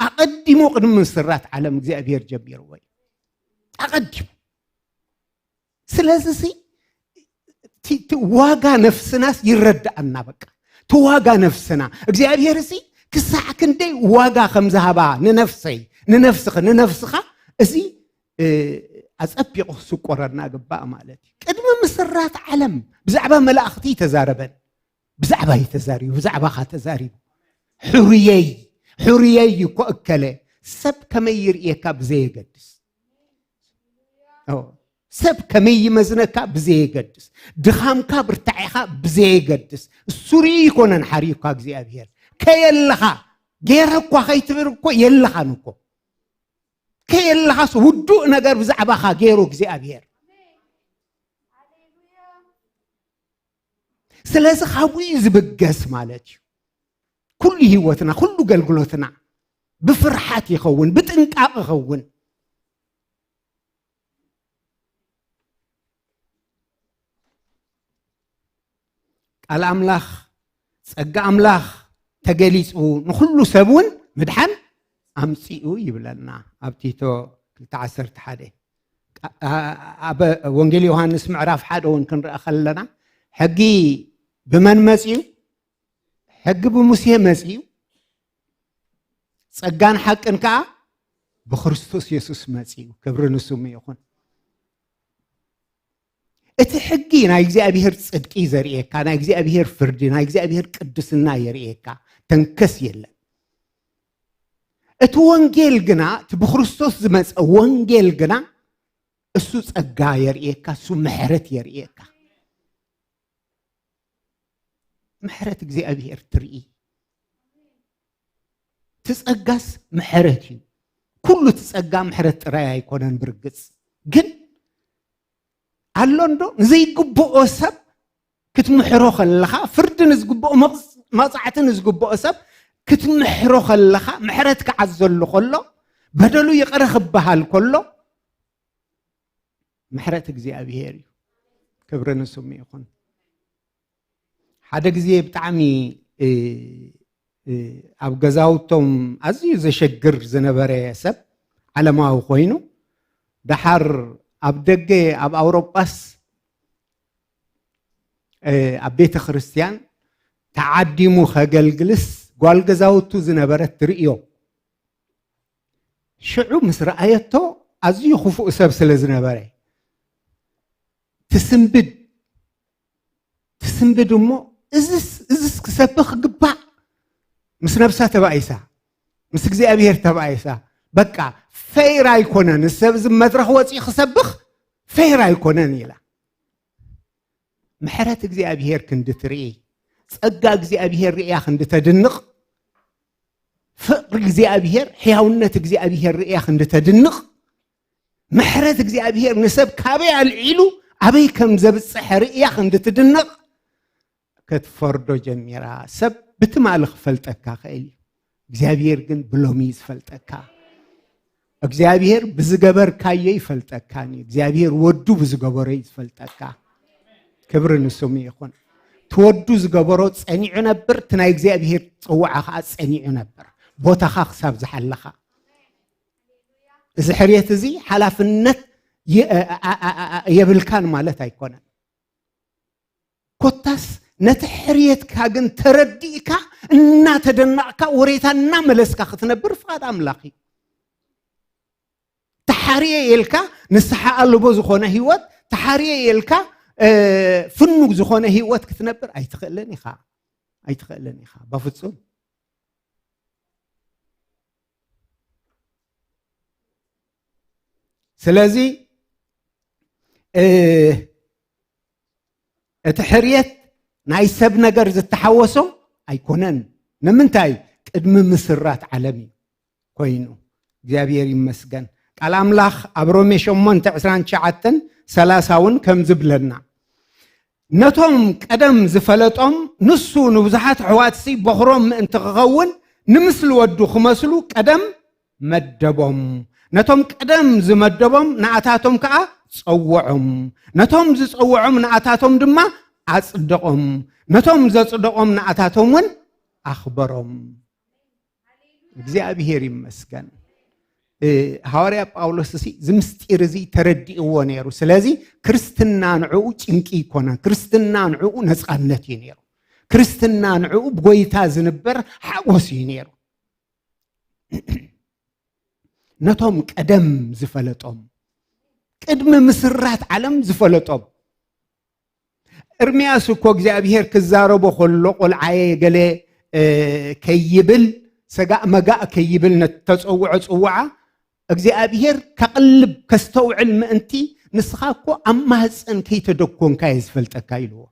أقدمو قدم مسرات عالم እግዚአብሔር ጀቢር ወይ أقدمو ስለዚህ ዋጋ ነፍስናስ ይረዳአና በቃ ተዋጋ ነፍስና እግዚአብሔር እዚ ክሳዕ ክንደይ ዋጋ ከምዝሃባ ንነፍስኻ እዚ ኣጸቢቑ ስቆረና ግባእ ማለት ቅድሚ ምስራት ዓለም ብዛዕባ መላእኽቲ ተዛረበን ብዛዕባ ይተዛሪቡ ብዛዕባኻ ተዛሪቡ ሕሩየይ حرية يكأكله سب كم يرئيك بزي قدس سب كم يمزنك بزي قدس دخامك برتعيك بزي قدس السوري يكون حريقك زي أبير كيلها غيرك وخيتبرك يلها نكو كيلها ودو نجار بزعبها غيرك زي أبير سلاسة خويز بقاس مالتي كل هيوتنا كل قلقلوتنا بفرحات يخون بتنقاق يخون الأملاخ سقى أملاخ تجلسوا نخلو سبون مدحن أمسيو يبلنا أبتيتو تعسر تحدي أب وانجيل يوحنس معرف حدا ونكن رأخلنا حقي بمن مسيو حق بمسيح مسيو سقان حق انكا بخريستوس يسوس مسيو كبر نسوم يكون اتحقي ناي እግዚአብሔር ጽድቅ ይዘርኤካ ናይ እግዚአብሔር ፍርድ ናይ እግዚአብሔር ቅድስና ይርኤካ ተንከስ የለ እቲ ወንጌል ግና በክርስቶስ ዝመጽ ወንጌል ግና እሱ ጸጋ ይርኤካ እሱ ምሕረት ይርኤካ ምሕረት እግዚአብሔር ትርኢ ትጸጋስ ምሕረት እዩ ኩሉ ትጸጋ ምሕረት ጥራይ አይኮነን ብርግጽ ግን አሎንዶ ዘይግቦኦ ሰብ ክትምሕሮ ከለኻ ፍርድን ዝግቦኦ መጽዓትን ዝግቦኦ ሰብ ክትምሕሮ ከለኻ ምሕረት ክዓዘሉ ከሎ በደሉ ይቅር ክበሃል ከሎ ምሕረት እግዚአብሔር እዩ ክብር ንስሙ ይኹን ሓደ ግዜ ብጣዕሚ ኣብ ገዛውቶም ኣዝዩ ዘሸግር ዝነበረ ሰብ ዓለማዊ ኮይኑ ድሓር ኣብ ደገ ኣብ ኣውሮጳስ ኣብ ቤተ ክርስቲያን ተዓዲሙ ከገልግልስ ጓል ገዛውቱ ዝነበረት ትርእዮ ሽዑ ምስ ረኣየቶ ኣዝዩ ክፉእ ሰብ ስለ ዝነበረ ትስንብድ እሞ እዝስ ክሰብኽ ግባእ ምስ ነብሳ ተባኢሳ ምስ እግዚአብሔር ተባኢሳ በቃ فير አይኮነን ሰብ ዝመድረኽ ወፂ ክሰብኽ فير አይኮነን ኢላ ምሕረት እግዚአብሔር ክንድትርኢ ጸጋ እግዚአብሔር ሪያ ክንድተድንቕ ፍቅር እግዚአብሔር ሕያውነት እግዚአብሔር ሪያ ክንድተድንቕ ምሕረት እግዚአብሔር ንሰብ ካበይ አልዒሉ አበይ ከም ዘብጽሕ ሪያ ክንድትድንቕ ክትፈርዶ ጀሚራ ሰብ ብትማል ክፈልጠካ ኸይል እግዚአብሔር ግን ብሎሚ ዝፈልጠካ እግዚአብሔር ብዝገበር ካየ ይፈልጠካኒ እግዚአብሔር ወዱ ብዝገበረ ይፈልጠካ ክብር ንስሙ ይኹን ትወዱ ዝገበሮ ጸኒዑ ነበር ትናይ እግዚአብሔር ጽዋዓኻ ጸኒዑ ነበር ቦታኻ ክሳብ ዝሓለኻ እዚ ሕርየት እዚ ሓላፍነት የብልካን ማለት አይኮነን ኮታስ ነቲ ሕርየትካ ግን ተረዲእካ እና ተደናቕካ ወሬታና መለስካ ክትነብር ፍቃድ አምላኺ تحريه يلكا نسحق اللبو زخونه هيوت تحريه يلكا فنوك زخونه هيوت كتنبر اي تخلني خا بفصل سلازي تحريت ناي سب نجر زتحوسو ايكونن نمنتاي قدم مسرات عالمي كوينو እግዚአብሔር ይመስገን ቃል አምላክ አብሮሜ 8:29 30ውን ከም ዝብለና ነቶም ቀደም ዝፈለጦም ንሱ ንብዛሓት ሕዋትሲ በኽሮም ምእንቲ ክኸውን ንምስል ወዱ ክመስሉ ቀደም መደቦም ነቶም ቀደም ዝመደቦም ንኣታቶም ከዓ ጸውዖም ነቶም ዝጸውዖም ንኣታቶም ድማ ኣጽድቆም ነቶም ዘጽድቆም ንኣታቶምን ኣኽበሮም እግዚአብሔር ይመስገን ሐዋርያ ጳውሎስ ዝምስጢር እዚ ተረዲእዎ ነይሩ ስለዚህ ክርስትና ንዑ ጭንቂ ይኮነ ክርስትና ንዑ ነፃነት ይነሩ ክርስትና ንዑ በጎይታ ዝንበር ሓጎስ ይነሩ ነቶም ቀደም ዝፈለጦም ቅድመ ምስራት ዓለም ዝፈለጦም እርምያስ እኮ እግዚአብሔር ክዛረቦ ኸሎ ቆልዓየ ገለ ከይብል سجاء مجاء كيبلنا تتصوع صوعة እግዚአብሔር ከቅልብ ከስተውዕል ምእንቲ ንስኻኮ ኣማህፀን ከይተደኮን ካይ ዝፈልጠካ ኢልዎ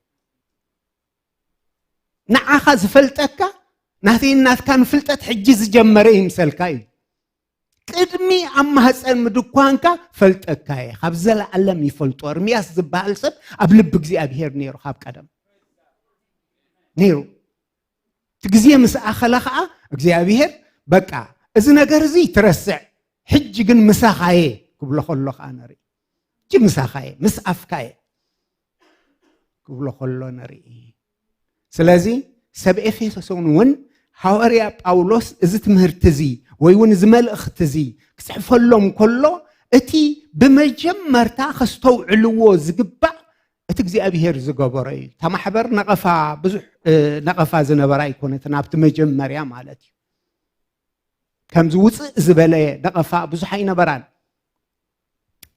ንዓኻ ዝፈልጠካ ናትናትካን ፍልጠት ሕጂ ዝጀመረ ይምሰልካ እዩ ቅድሚ ኣማህፀን ምድኳንካ ፈልጠካ ካብ ዘለዓለም ይፈልጦ እርምያስ ዝበሃል ሰብ ኣብ ልብ እግዚአብሔር ነይሩ ካብ ቀደም ነይሩ ትግዜ ምስ ኣኸለኻ እግዚአብሔር በቃ እዚ ነገር እዚ ትረስዕ ሕጂ ግን ምሳኻየ ክብሎ ከሎ ኻነሪ ጂ ምሳኻየ ምስ ኣፍካየ ክብሎ ከሎ ነሪ ስለዚ ሰብ ኤፌሶን ውን ሐዋርያ ጳውሎስ እዚ ትምህርቲ እዚ ወይ ውን እዚ መልእኽቲ እዚ ክጽሕፈሎም ከሎ እቲ ብመጀመርታ ክስተውዕልዎ ዝግባእ እቲ እግዚአብሔር ዝገበሮ እዩ ተማሕበር ነቐፋ ብዙሕ ነቐፋ ዝነበራ ኣይኮነትን ኣብቲ መጀመርያ ማለት እዩ ከምዚ ውፅእ ዝበለ ነቐፋ ብዙሕ ኣይነበራን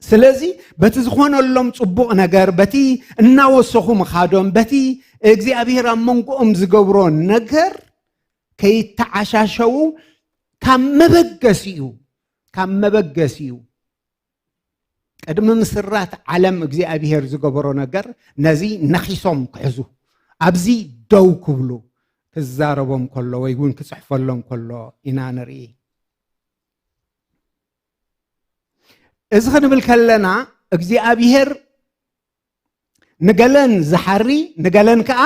ስለዚ በቲ ዝኾነሎም ጽቡቕ ነገር በቲ እናወሰኹ ምኻዶም በቲ እግዚአብሔር ኣብ መንጎኦም ዝገብሮ ነገር ከይተዓሻሸው ካብ መበገስ እዩ ቅድሚ ምስራት ዓለም እግዚአብሔር ዝገበሮ ነገር ነዚ ነኺሶም ክሕዙ ኣብዚ ደው ክብሉ ክዛረቦም ከሎ ወይ ውን ክጽሕፈሎም ከሎ ኢና ንርኢ እዚ ክንብል ከለና እግዚአብሔር ንገለን ዝሓሪ ንገለን ከዓ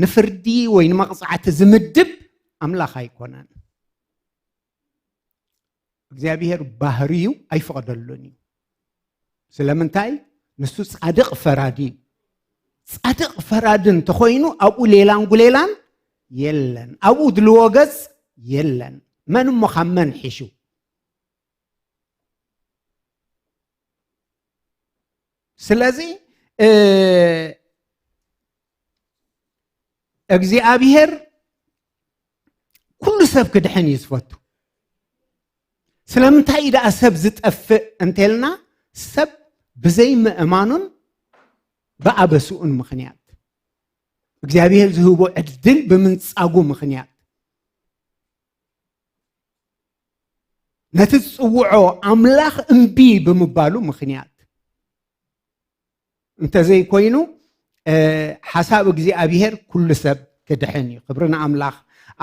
ንፍርዲ ወይ ንመቕጻዕቲ ዝምድብ ኣምላኽ ኣይኮነን እግዚአብሔር ባህሪዩ ኣይፈቅደሉን እዩ ስለምንታይ ንሱ ጻድቕ ፈራዲ ጻድቕ ፈራድን ተኾይኑ ኣብኡ ሌላን ጉሌላን የለን ኣብኡ ድልዎ ገጽ የለን መን መኻመን ሒሹ ስለዚ እግዚአብሔር ኩሉ ሰብ ክድሕን ይዝፈቱ ስለምንታይ ኢዳ ሰብ ዝጠፍእ እንተልና ሰብ ብዘይ ምእማኑን በአበሱኡን ምኽንያት እግዚአብሔር ዝህቦ ዕድል ብምንጻጉ ምኽንያት ነቲ ዝጽውዖ ኣምላኽ እምቢ ብምባሉ ምኽንያት እንተዘይ ኮይኑ ሓሳብ እግዚአብሔር ኩሉ ሰብ ክድሕን እዩ ክብርና ኣምላኽ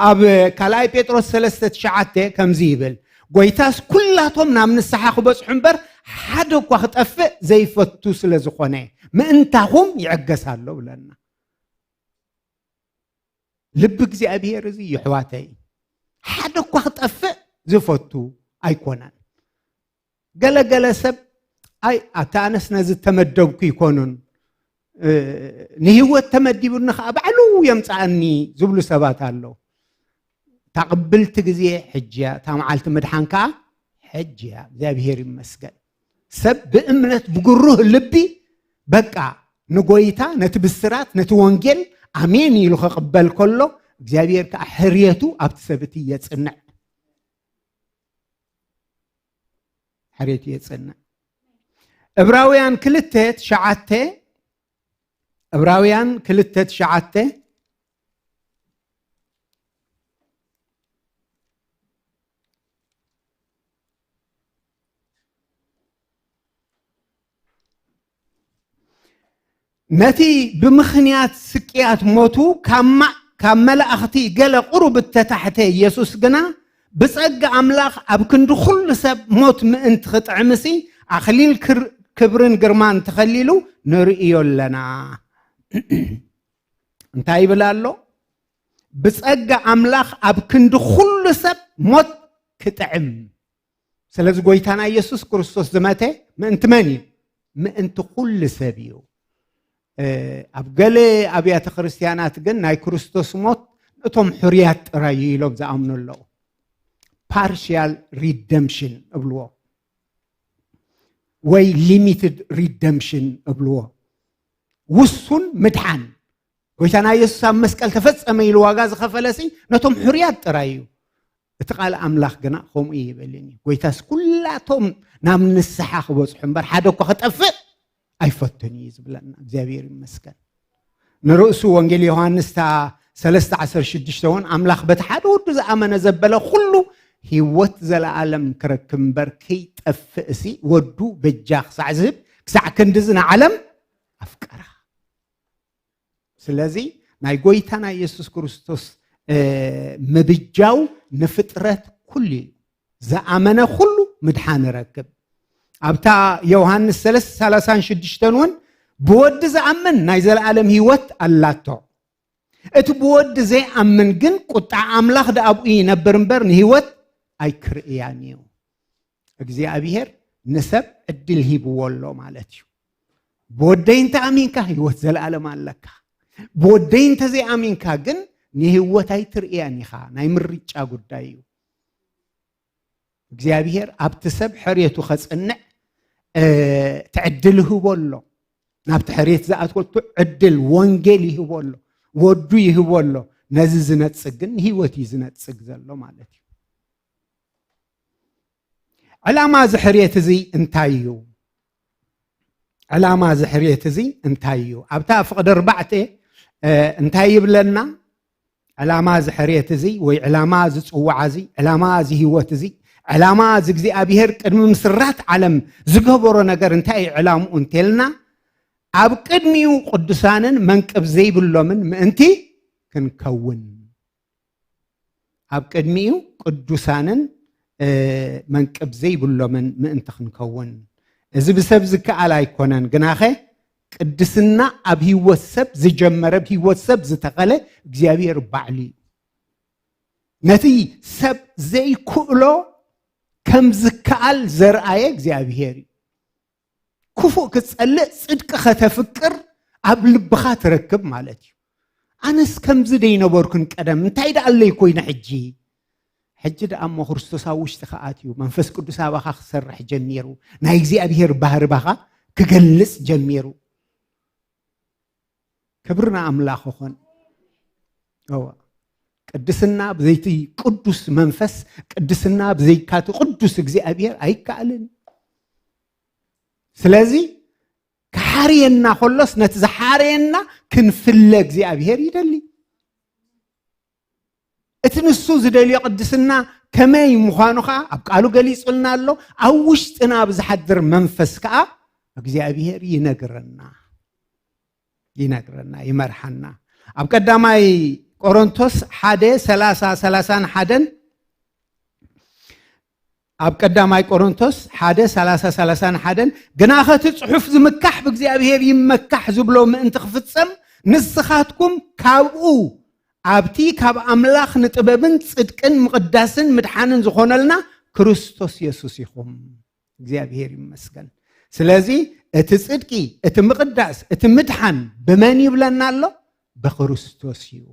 ኣብ ካልኣይ ጴጥሮስ 3:9 ከምዚ ይብል ጎይታስ ኩላቶም ናብ ንስሓ ክበጽሑ እምበር ሓደ እኳ ክጠፍእ ዘይፈቱ ስለ ዝኾነ ምእንታኹም ይዕገሳሎ ብለና ልቢ እግዚአብሔር እዚ ይሕዋተይ ሓደ እኳ ክጠፍእ ዝፈቱ ኣይኮነን ገለገለ ሰብ ኣይ ኣታነስ ነዚ ተመደብኩ ይኮኑን ንህይወት ተመዲቡኒ ከዓ ባዕሉ የምፃእኒ ዝብሉ ሰባት ኣለው ተቕብልቲ ግዜ ሕጅያ ታመዓልቲ ምድሓንካ ሕጅያ እግዚአብሔር ይመስገን ሰብ ብእምነት ብግሩህ ልቢ በቃ ንጎይታ ነቲ ብስራት ነቲ ወንጌል ኣሜን ኢሉ ክቕበል ከሎ እግዚአብሔር ከዓ ሕርየቱ ኣብቲ ሰብቲ የጽንዕ ሕርየቱ የጽንዕ ዕብራውያን 2:9 ዕብራውያን 2:9 ነቲ ብምኽንያት ስቅያት ሞቱ ካብ መላእኽቲ ገለ ቁሩብ ተታሕተ ኢየሱስ ግና ብጸጋ ኣምላኽ ኣብ ክንዲ ኩሉ ሰብ ሞት ምእንቲ ክጥዕምሲ ኣኽሊል ክብርን ግርማን ተኸሊሉ ንርእዮ ኣለና እንታይ ይብል ኣሎ ብጸጋ ኣምላኽ ኣብ ክንዲ ኩሉ ሰብ ሞት ክጥዕም ስለዚ ጎይታና ኢየሱስ ክርስቶስ ዝመተ ምእንቲ መን እዩ ምእንቲ ኩሉ ሰብ እዩ ኣብ ገለ ኣብያተ ክርስቲያናት ግን ናይ ክርስቶስ ሞት እቶም ሕርያት ጥራይ ኢሎም ዝኣምኑ ኣለዉ ፓርሻል ሪደምሽን እብልዎ ወይ ሊሚትድ ሪደምሽን እብልዎ ውሱን ምድሓን ጎይታና ኢየሱስ ኣብ መስቀል ተፈጸመ ኢሉ ዋጋ ዝኸፈለሲ ነቶም ሕርያት ጥራይ እዩ እቲ ቃል ኣምላኽ ግና ከምኡ ይበልኒ ጎይታስ ኩላቶም ናብ ንስሓ ክበጽሑ እምበር ሓደ እኳ ክጠፍእ ኣይፈቱን እዩ ዝብለና እግዚአብሔር ይመስገን ንርእሱ ወንጌል ዮሐንስ 3:16 እውን ኣምላኽ በቲ ሓደ ወዱ ዝኣመነ ዘበለ ኩሉ ህይወት ዘለዓለም ክረክብ እምበር ከይጠፍእሲ ወዱ በጃ ክሳዕ ዝህብ ክሳዕ ክንድዚ ንዓለም ኣፍቀራ ስለዚ ናይ ጎይታና ኢየሱስ ክርስቶስ ምብጃው ንፍጥረት ኩሉ ዝኣመነ ኩሉ ምድሓን ረክብ ኣብታ ዮሐንስ 3:36 እውን ብወዲ ዝኣምን ናይ ዘለዓለም ህይወት ኣላቶ እቲ ብወዲ ዘይኣምን ግን ቁጣ ኣምላኽ ደኣብኡ ይነብር እምበር ንህይወት ኣይክርእያን እዩ እግዚአብሔር ንሰብ ዕድል ሂብዎ ኣሎ ማለት እዩ ብወደይ እንተኣሚንካ ህይወት ዘለዓለም ኣለካ ብወደይ እንተዘይኣሚንካ ግን ንህይወት ኣይትርእያን ኢኻ ናይ ምርጫ ጉዳይ እዩ እግዚአብሔር ኣብቲ ሰብ ሕርየቱ ከጽንዕ ትዕድል ይህቦ ኣሎ ናብቲ ሕርየት ዝኣትወልቱ ዕድል ወንጌል ይህቦ ኣሎ ወዱ ይህቦ ኣሎ ነዚ ዝነጽግ ግን ህይወት እዩ ዝነጽግ ዘሎ ማለት እዩ ዕላማ ዝሕርየት እዚ እንታይ እዩ ዕላማ ዝሕርየት እዚ እንታይ እዩ ኣብታ ፍቅዲ 4 እንታይ ይብለና ዕላማ ዝሕርየት እዚ ወይ ዕላማ ዝጽዋዕ እዚ ዕላማ እዚ ህይወት እዚ ዕላማ እዚ እግዚአብሔር ቅድሚ ምስራት ዓለም ዝገበሮ ነገር እንታይ ዕላምኡ እንተልና ኣብ ቅድሚው ቅዱሳንን መንቅብ ዘይብሎምን ምእንቲ ክንከውን ኣብ ቅድሚው ቅዱሳንን መንቅብ ዘይብሎምን ምእንቲ ክንከውን እዚ ብሰብ ዝከኣል ኣይኮነን ግናኸ ቅድስና ኣብ ህይወት ሰብ ዝጀመረ ህይወት ሰብ ዝተኸለ እግዚአብሔር ባዕሉ ነቲ ሰብ ዘይክእሎ ከም ዝከኣል ዘርአየ እግዚአብሔር ክፉእ ክጸልእ ጽድቅ ከተፍቅር ኣብ ልብኻ ትረክብ ማለት እዩ ኣነስ ከምዚ ደይነበርኩን ቀደም እንታይ ደኣለይ ኮይነ ሕጂ ደኣ እሞ ክርስቶስ ኣብ ውሽጢ ከኣትዩ መንፈስ ቅዱስ ኣባኻ ክሰርሕ ጀሚሩ ናይ እግዚአብሔር ባህሪ ባኻ ክገልጽ ጀሚሩ ክብርና ኣምላኽ ኾን ቅድስና ብዘይቲ ቅዱስ መንፈስ ቅድስና ብዘይካቱ ቅዱስ እግዚአብሔር ኣይከኣልን ስለዚ ከሓርየና ኸሎስ ነቲ ዝሓርየና ክንፍለ እግዚአብሔር ይደሊ እቲ ንሱ ዝደልዮ ቅድስና ከመይ ምዃኑ ከዓ ኣብ ቃሉ ገሊጹልና ኣሎ ኣብ ውሽጥና ብዝሓድር መንፈስ ከዓ እግዚአብሔር ይነግረና ይመርሐና ኣብ ቀዳማይ ቆሮንቶስ 1:30-31 ኣብ ቀዳማይ ቆሮንቶስ 1:30-31 ግናኸቲ ጽሑፍ ዝምካሕ ብእግዚአብሔር ይመካሕ ዝብሎ ምእንቲ ክፍጸም ንስኻትኩም ካብኡ ኣብቲ ካብ ኣምላኽ ንጥበብን ጽድቅን ምቅዳስን ምድሓንን ዝኾነልና ክርስቶስ ኢየሱስ ኢኹም እግዚአብሔር ይመስገን ስለዚ እቲ ጽድቂ እቲ ምቅዳስ እቲ ምድሓን ብመን ይብለና ኣሎ በክርስቶስ እዩ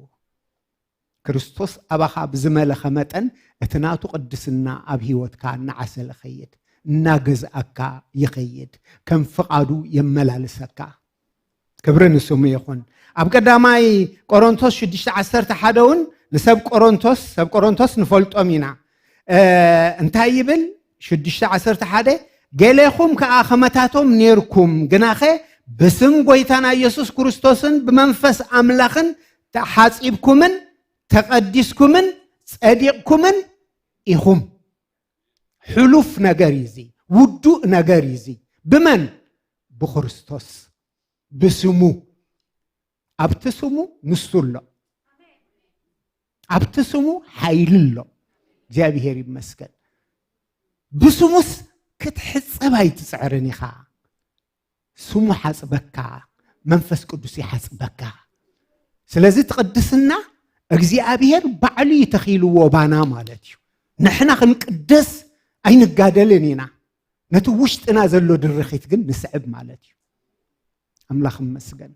ክርስቶስ ኣባኻ ብዝመለኸ መጠን እቲ ናቱ ቅድስና ኣብ ህይወትካ እናዓሰለ ኸይድ እናገዝኣካ ይኸይድ ከም ፍቓዱ የመላልሰካ ክብሪ ንስሙ ይኹን ኣብ ቀዳማይ ቆሮንቶስ 6:11 እውን ንሰብ ቆሮንቶስ ንፈልጦም ኢና እንታይ ይብል 6:11 ገሌኹም ከዓ ኸመታቶም ነርኩም ግናኸ ብስም ጎይታና ኢየሱስ ክርስቶስን ብመንፈስ ኣምላኽን ተሓጺብኩምን ተቀዲስኩምን ጸዲቅኩምን ኢኹም ሕሉፍ ነገር ይዚ ውዱእ ነገር ይዚ ብመን ብክርስቶስ ብስሙ ኣብቲ ስሙ ንሱ ኣሎ ኣብቲ ስሙ ሓይል ኣሎ እግዚአብሔር ይመስገን ብስሙስ ክትሕጸብ ኣይትጽዕርን ኢኻ ስሙ ሓጽበካ መንፈስ ቅዱስ ይሓጽበካ ስለዚ ትቅድስና እግዚአብሔር ባዕሉ ይተኺልዎ ባና ማለት እዩ ንሕና ክንቅደስ ኣይንጋደልን ኢና ነቲ ውሽጥና ዘሎ ድርኺት ግን ንስዕብ ማለት እዩ ኣምላኽ ይመስገን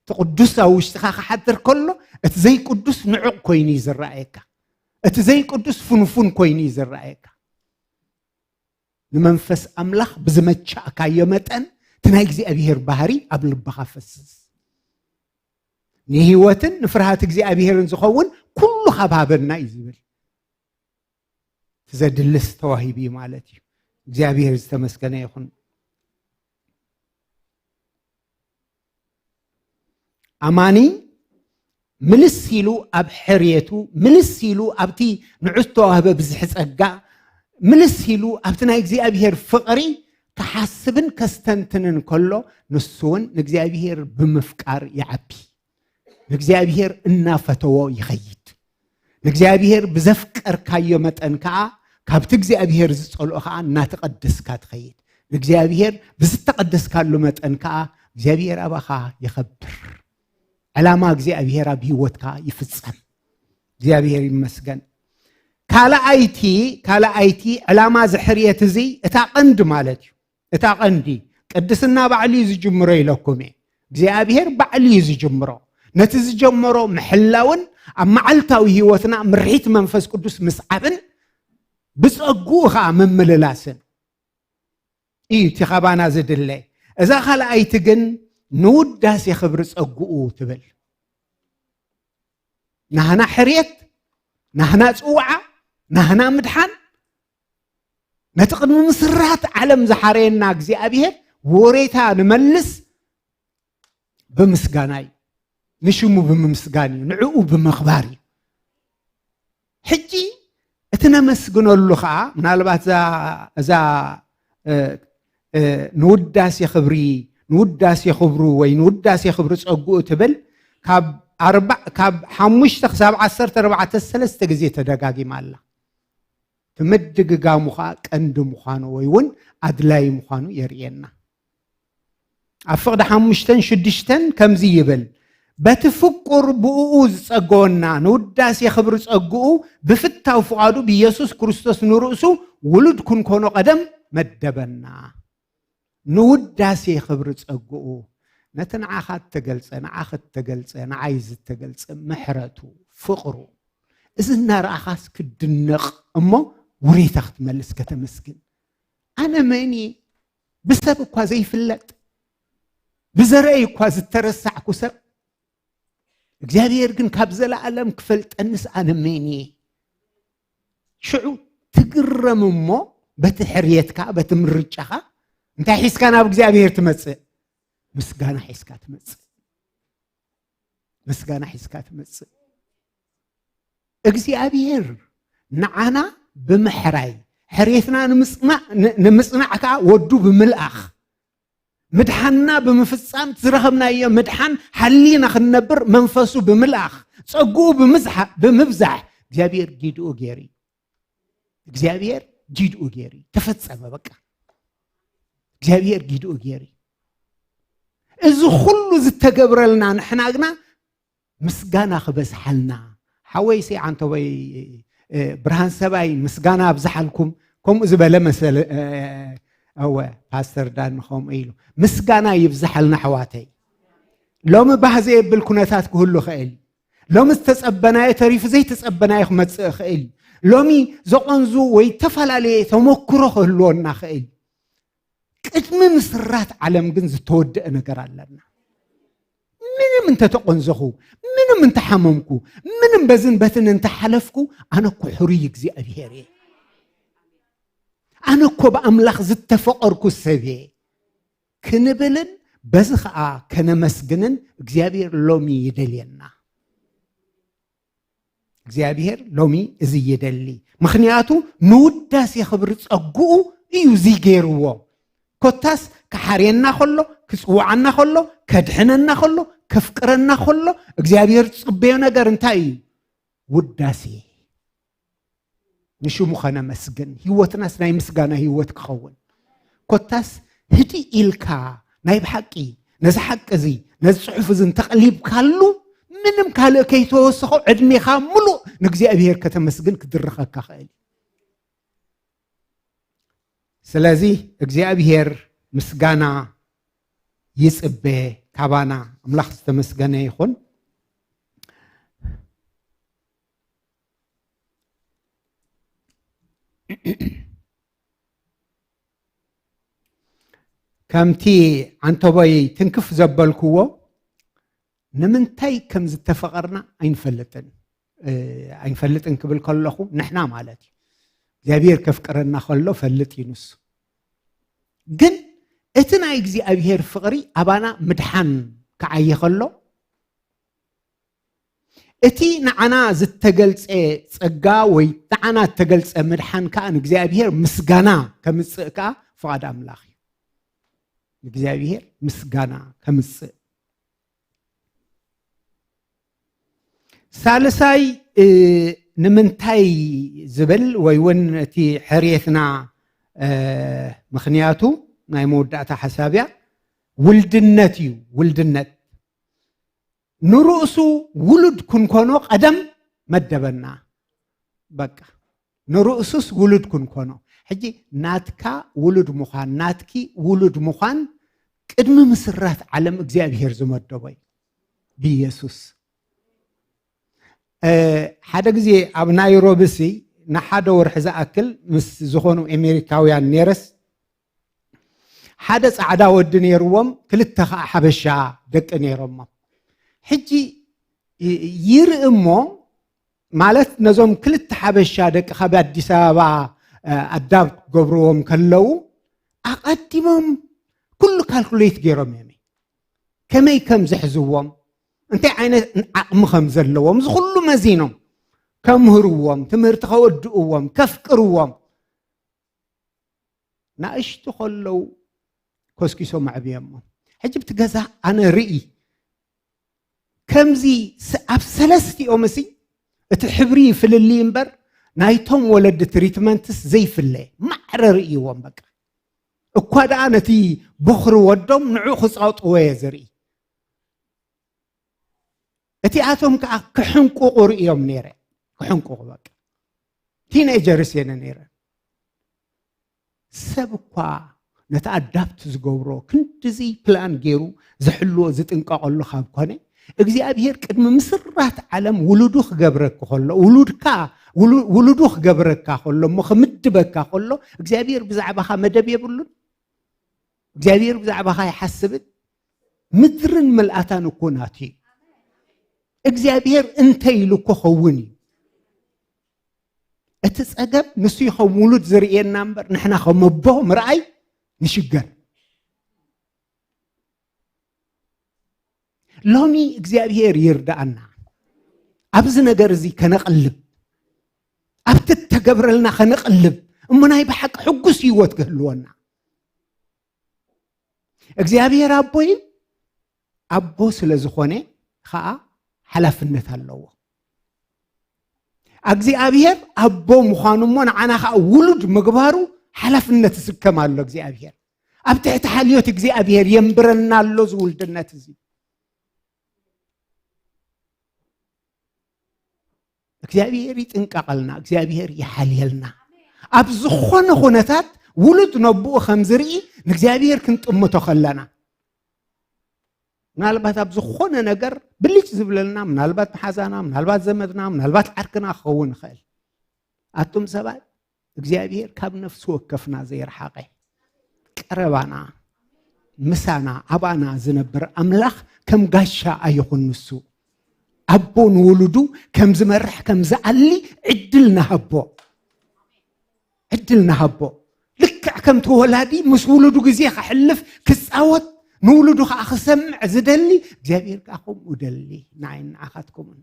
ትቅዱስ ኣብ ውሽጥኻ ክሓድር ከሎ እቲ ዘይቅዱስ ንዑቕ ኮይኑ ይዝረኣየካ እቲ ዘይቅዱስ ፍንፉን ኮይኑ ይዝረኣየካ ንመንፈስ ኣምላኽ ብዝመቻእካዮ መጠን እቲ ናይ እግዚአብሔር ባህሪ ኣብ ልብኻ ፈስስ ንህይወትን ንፍርሃት እግዚአብሔርን ዝኸውን ኩሉ ካብሃበና እዩ ዝብል ዘድልስ ተዋሂቢ ማለት እዩ እግዚአብሔር ዝተመስገነ ይኹን ኣማኒ ملسيلو أب حريتو ملسيلو أبتي نعستو هبه بزح ጸጋ ملسيلو أبتنا እግዚአብሔር ፍቅሪ كحاسبن كستنتنن كله نسون نግዚአብሔር بمفقار يعبي نግዚአብሔር እናፈተዎ ይኸይድ نግዚአብሔር بزفقر ካዮ መጠን ከዓ ካብቲ እግዚአብሔር ዝጸልኦ ከዓ እናተቀደስካ ትኸይድ نግዚአብሔር ብዝተቀደስካሉ መጠን ከዓ እግዚአብሔር አባኻ ይኸብር ዓላማ እግዚአብሔር በህይወትካ ይፍጸም እግዚአብሔር ይመስገን ካላአይቲ ዓላማ ዝሕርየት እዚ እታ ቀንድ ማለት እዩ እታ ቀንዲ ቅድስና ባዕሊ ዝጅምሮ ኢለኩም እግዚአብሔር ባዕሊ ዝጅምሮ ነቲ ዝጀመሮ ምሕላውን ኣብ መዓልታዊ ህይወትና ምርሒት መንፈስ ቅዱስ ምስዓብን ብጸጉኻ መምልላስን እዩ ተኻባና ዝድለ እዛ ካላአይቲ ግን نوداس يخبر صقو تبل نحنا حريت نحنا صوعه نحنا مدحان نتقدم مسرات عالم زحارينا እግዚአብሔር ወሬታ نملس بمسغاناي نشمو بمسغاني نعو بمخباري حجي اتنمسغنولو خا منالبات ذا نوداس يخبري نوداس يخبرو وي نوداس يخبرو صقو تبل كاب 5 حساب 10 4 3 غزي تدغاغي مالا تمدغغا مخا قند مخانو ويون ادلاي مخانو يرينا افقد 5 6 كمزي يبل بتفقر بؤوز صقونا نوداس يخبرو صقو بفتاو فؤادو بيسوس كريستوس نرؤسو ولد كن كونو قدم مدبنا نوداس يخبر صقو نتنعخت تገልጸ نعخت تገልጸ نعايز تገልጸ محرته فقره اذا راخاس كدنق امو وريتخ تملس كتمسكن انا ماني بسبب كوا زي فلت بزرعي كوا زترسع كسب እግዚአብሔር ግን ካብ ዘለዓለም ክፈልጠንስ انا ماني شعو تقرمሞ بتحريتك بتمرጭኻ انت حيسكا ناب እግዚአብሔር تمصእ مسغانا حيسكا تمصእ مسغانا حيسكا تمصእ እግዚአብሔር نعنا بمحراي حريتنا نمصنعك ودو بملأخ مدحنا بمفصام ترخمنا يا مدحن حلينا خنبر منفسو بملأخ صقو بمزح بمبزح እግዚአብሔር جيدو غيري እግዚአብሔር جيدو غيري تفصمه بقى እግዚአብሔር جيدو غيري እዚ ሁሉ ዝተገብረልና ንሕናግና ምስጋና ክበዝሐልና حويسي عن توي برهان سباي مسغانا بزحلكم كم زبله مثل او باستر دان خوم ايلو مسغانا يبزحلنا حواتي لو مبهزي بالكناتات كله خيل لو مستصبنا يتريف زي تصبنا يخمص خيل لومي زقنزو وي تفلالي تمكرو خلونا خيل قدم مسرات عالم ግን ዝተወደአ ነገር አለና ምንም እንተ ተቆንዘኹ ምንም እንተ ሓመምኩ ምንም በዝን በትን እንተ ሓለፍኩ አነኩ ሕሩይ እግዚአብሔር አነኩ በአምላኽ ዝተፈቀርኩ ሰቤ ክንብልን በዝኻ ከነመስግንን እግዚአብሔር ሎሚ ይደልየና እግዚአብሔር ሎሚ እዚ ይደሊ ምክንያቱ ንውዳስ ይኽብር ጸጉኡ እዩ ዚገርዎ كوتاس كحرينا خلو كسوعنا خلو كدحننا خلو كفقرنا خلو እግዚአብሔር ጽበዮ ነገር እንታይ ውዳሴ ንሹ ሙኸነ መስገን ህይወትናስ ናይ ምስጋና ህይወት ክኸውን ኮታስ ህዲ ኢልካ ናይ በሐቂ ነዚ ሐቅ እዚ ነዚ ጽሑፍ እዚ ተቀሊብ ካሉ ምንም ካለ ከይተወሰኸ ዕድሜኻ ሙሉ ንእግዚአብሔር ከተመስግን ክድርኸካ ኸእል ስለዚህ እግዚአብሔር ምስጋና ይጽበ ካባና አምላኽ ዝተመስገነ ይኹን ከምቲ አንተበይ ትንክፍ ዘበልኩዎ ንምንታይ ከም ዝተፈቀርና አይንፈልጥን ክብል ከለኹ ንሕና ማለት እግዚአብሔር ከፍቀረና ከሎ ፈልጥ ይንስ ግን እቲ ናይ እግዚአብሔር ፍቅሪ አባና ምድሓን ከዓይ ከሎ اتي نعنا زتقلص صقا وي نعنا تقلص مدحان كان እግዚአብሔር ምስጋና ከምጽእካ ፈቃድ አምላኽ እግዚአብሔር ምስጋና ከምጽእ ሳልሳይ ንምንታይ ዝብል ወይ ወን እቲ ሕርየትና ምኽንያቱ ናይ መወዳእታ ሓሳብያ ውልድነት እዩ ውልድነት ንሩእሱ ውሉድ ኩንኮኖ ቀደም መደበና በቃ ንሩእሱስ ውሉድ ኩንኮኖ ሕጂ ናትካ ውሉድ ሙኻን ናትኪ ውሉድ ሙኻን ቅድሚ ምስራት ዓለም እግዚአብሔር ዝመደበይ ብኢየሱስ ሓደ ግዜ ኣብ ናይሮቢ ንሓደ ወርሒ ዝኣክል ምስ ዝኾኑ ኣሜሪካውያን ነረስ ሓደ ጻዕዳ ወዲ ነይርዎም ክልተ ከዓ ሓበሻ ደቂ ነይሮም ሕጂ ይርእሞ ማለት ነዞም ክልተ ሓበሻ ደቂ ካብ አዲስ አበባ ኣዳብ ገብርዎም ከለው ኣቀዲሞም ኩሉ ካልኩሌት ገይሮም እዮም ከመይ ከም ዝሕዝዎም እንታይ ዓይነት ዓቕሚ ከም ዘለዎም ዝኹሉ መዚኖም ከምህርዎም ትምህርቲ ከወድእዎም ከፍቅርዎም ናእሽቱ ከለው ኮስኪሶም ዕብዮም ሕጂ ብትገዛ ኣነ ርኢ ከምዚ ኣብ ሰለስቲኦም እቲ ሕብሪ ፍልሊ እምበር ናይቶም ወለድ ትሪትመንትስ ዘይፍለ ማዕረ ርእይዎም በቃ እኳ ደኣ ነቲ በኽሪ ወዶም ንዑ ክፃውጥዎ የዝርኢ እቲ ኣቶም ከዓ ክሕንቁቁ ርእዮም ነይረ ክሕንቁቁ በቃ ቲኔጀርስ የነ ነይረ ሰብ እኳ ነቲ ኣዳፕት ዝገብሮ ክንድዚ ፕላን ገይሩ ዝሕልዎ ዝጥንቀቐሉ ካብ ኮነ እግዚአብሔር ቅድሚ ምስራት ዓለም ውሉዱ ክገብረካ ከሎ ውሉዱ ክገብረካ ከሎ ምኽምድበካ ከሎ እግዚአብሔር ብዛዕባኻ መደብ የብሉን እግዚአብሔር ብዛዕባኻ ይሓስብን ምድርን መልኣታን እኮ ናት እዩ እግዚአብሔር እንታይ ኢሉ እኮ ኸውን እዩ እቲ ፀገም ንሱ ይኸም ውሉድ ዝርኤና እምበር ንሕና ከመቦ ምርኣይ ንሽገር ሎሚ እግዚአብሔር ይርዳአና ኣብዚ ነገር እዚ ከነቅልብ ኣብቲ ተገብረልና ከነቅልብ እሙናይ ብሓቂ ሕጉስ ህይወት ክህልወና እግዚአብሔር ኣቦይ ኣቦ ስለ ዝኾነ ከዓ ሓላፍነት ኣለዎ እግዚአብሔር ኣቦ ምዃኑ እሞ ንዓና ከዓ ውሉድ ምግባሩ ሓላፍነት ዝስከም ኣሎ እግዚአብሔር ኣብ ትሕቲ ሓልዮት እግዚአብሔር የንብረና ኣሎ ዝውልድነት እዚ እግዚአብሔር ይጥንቀቀልና እግዚአብሔር ይሓልየልና ኣብ ዝኾነ ኩነታት ውሉድ ነብኡ ከም ዝርኢ ንእግዚአብሔር ክንጥምቶ ከለና ምናልባት ኣብ ዝኾነ ነገር ብልጭ ዝብለልና ምናልባት መሓዛና ምናልባት ዘመድና ምናልባት ዓርክና ክኸውን ይኽእል ኣቱም ሰባት እግዚአብሔር ካብ ነፍሱ ወከፍና ዘይረሓቀ ቀረባና ምሳና ኣባና ዝነብር ኣምላኽ ከም ጋሻ ኣይኹን ንሱ ኣቦ ንውሉዱ ከም ዝመርሕ ከም ዝዓሊ ዕድል ናሃቦ ልክዕ ከም ተወላዲ ምስ ውሉዱ ግዜ ክሕልፍ ክፃወት ንውሉዱ ከዓ ክሰምዕ ዝደሊ እግዚአብሔር ከዓ ከምኡ ደሊ ንዓይን ንዓኻትኩምን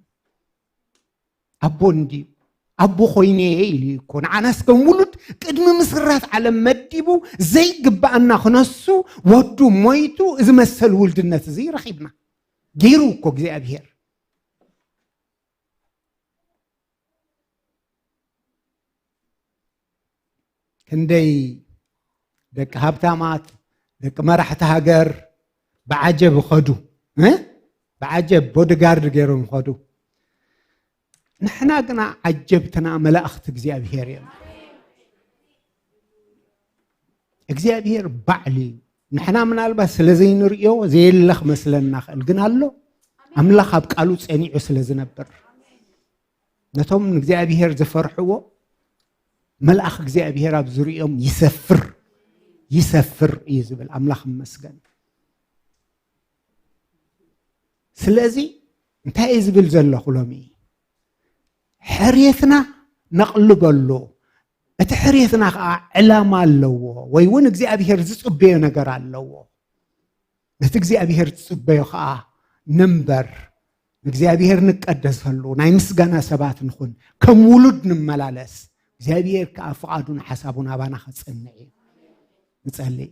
ኣቦ እንድዩ ኣቦ ኮይነ ኢሉ እኮ ንዓናስ ከም ውሉድ ቅድሚ ምስራት ዓለም መዲቡ ዘይግባአና ክነሱ ወዱ ሞይቱ እዚ መሰል ውልድነት እዚ ረኺብና ገይሩ እኮ እግዚአብሔር ክንደይ ደቂ ሃብታማት ደቂ መራሕቲ ሃገር ብዓጀብ ኸዱ ብዓጀብ ቦዲጋርድ ገይሮም ኸዱ ንሕና ግና ዓጀብትና መላእኽቲ እግዚአብሔር እዮም እግዚአብሔር ባዕሊ ንሕና ምናልባት ስለዘይንርእዮ ዘየለኽ መስለና ክእል ግን ኣሎ ኣምላኽ ኣብ ቃሉ ፀኒዑ ስለ ዝነብር ነቶም እግዚአብሔር ዝፈርሕዎ መልአኽ እግዚአብሔር ኣብ ዙርዮም ይሰፍር እዩ ዝብል ኣምላኽ መስገን ስለዚ እንታይ ዝብል ዘለኹ ሎሚ ሕርየትና ነቕልበሎ እቲ ሕርየትና ከዓ ዕላማ ኣለዎ ወይ እውን እግዚአብሔር ዝፅበዮ ነገር ኣለዎ ነቲ እግዚአብሔር ዝፅበዮ ከዓ ነንበር እግዚአብሔር ንቀደሰሉ ናይ ምስጋና ሰባት ንኹን ከም ውሉድ ንመላለስ እግዚአብሔር ከአፍቃዱን ሐሳቡን አባና ኸጽንዕ ንጸልይ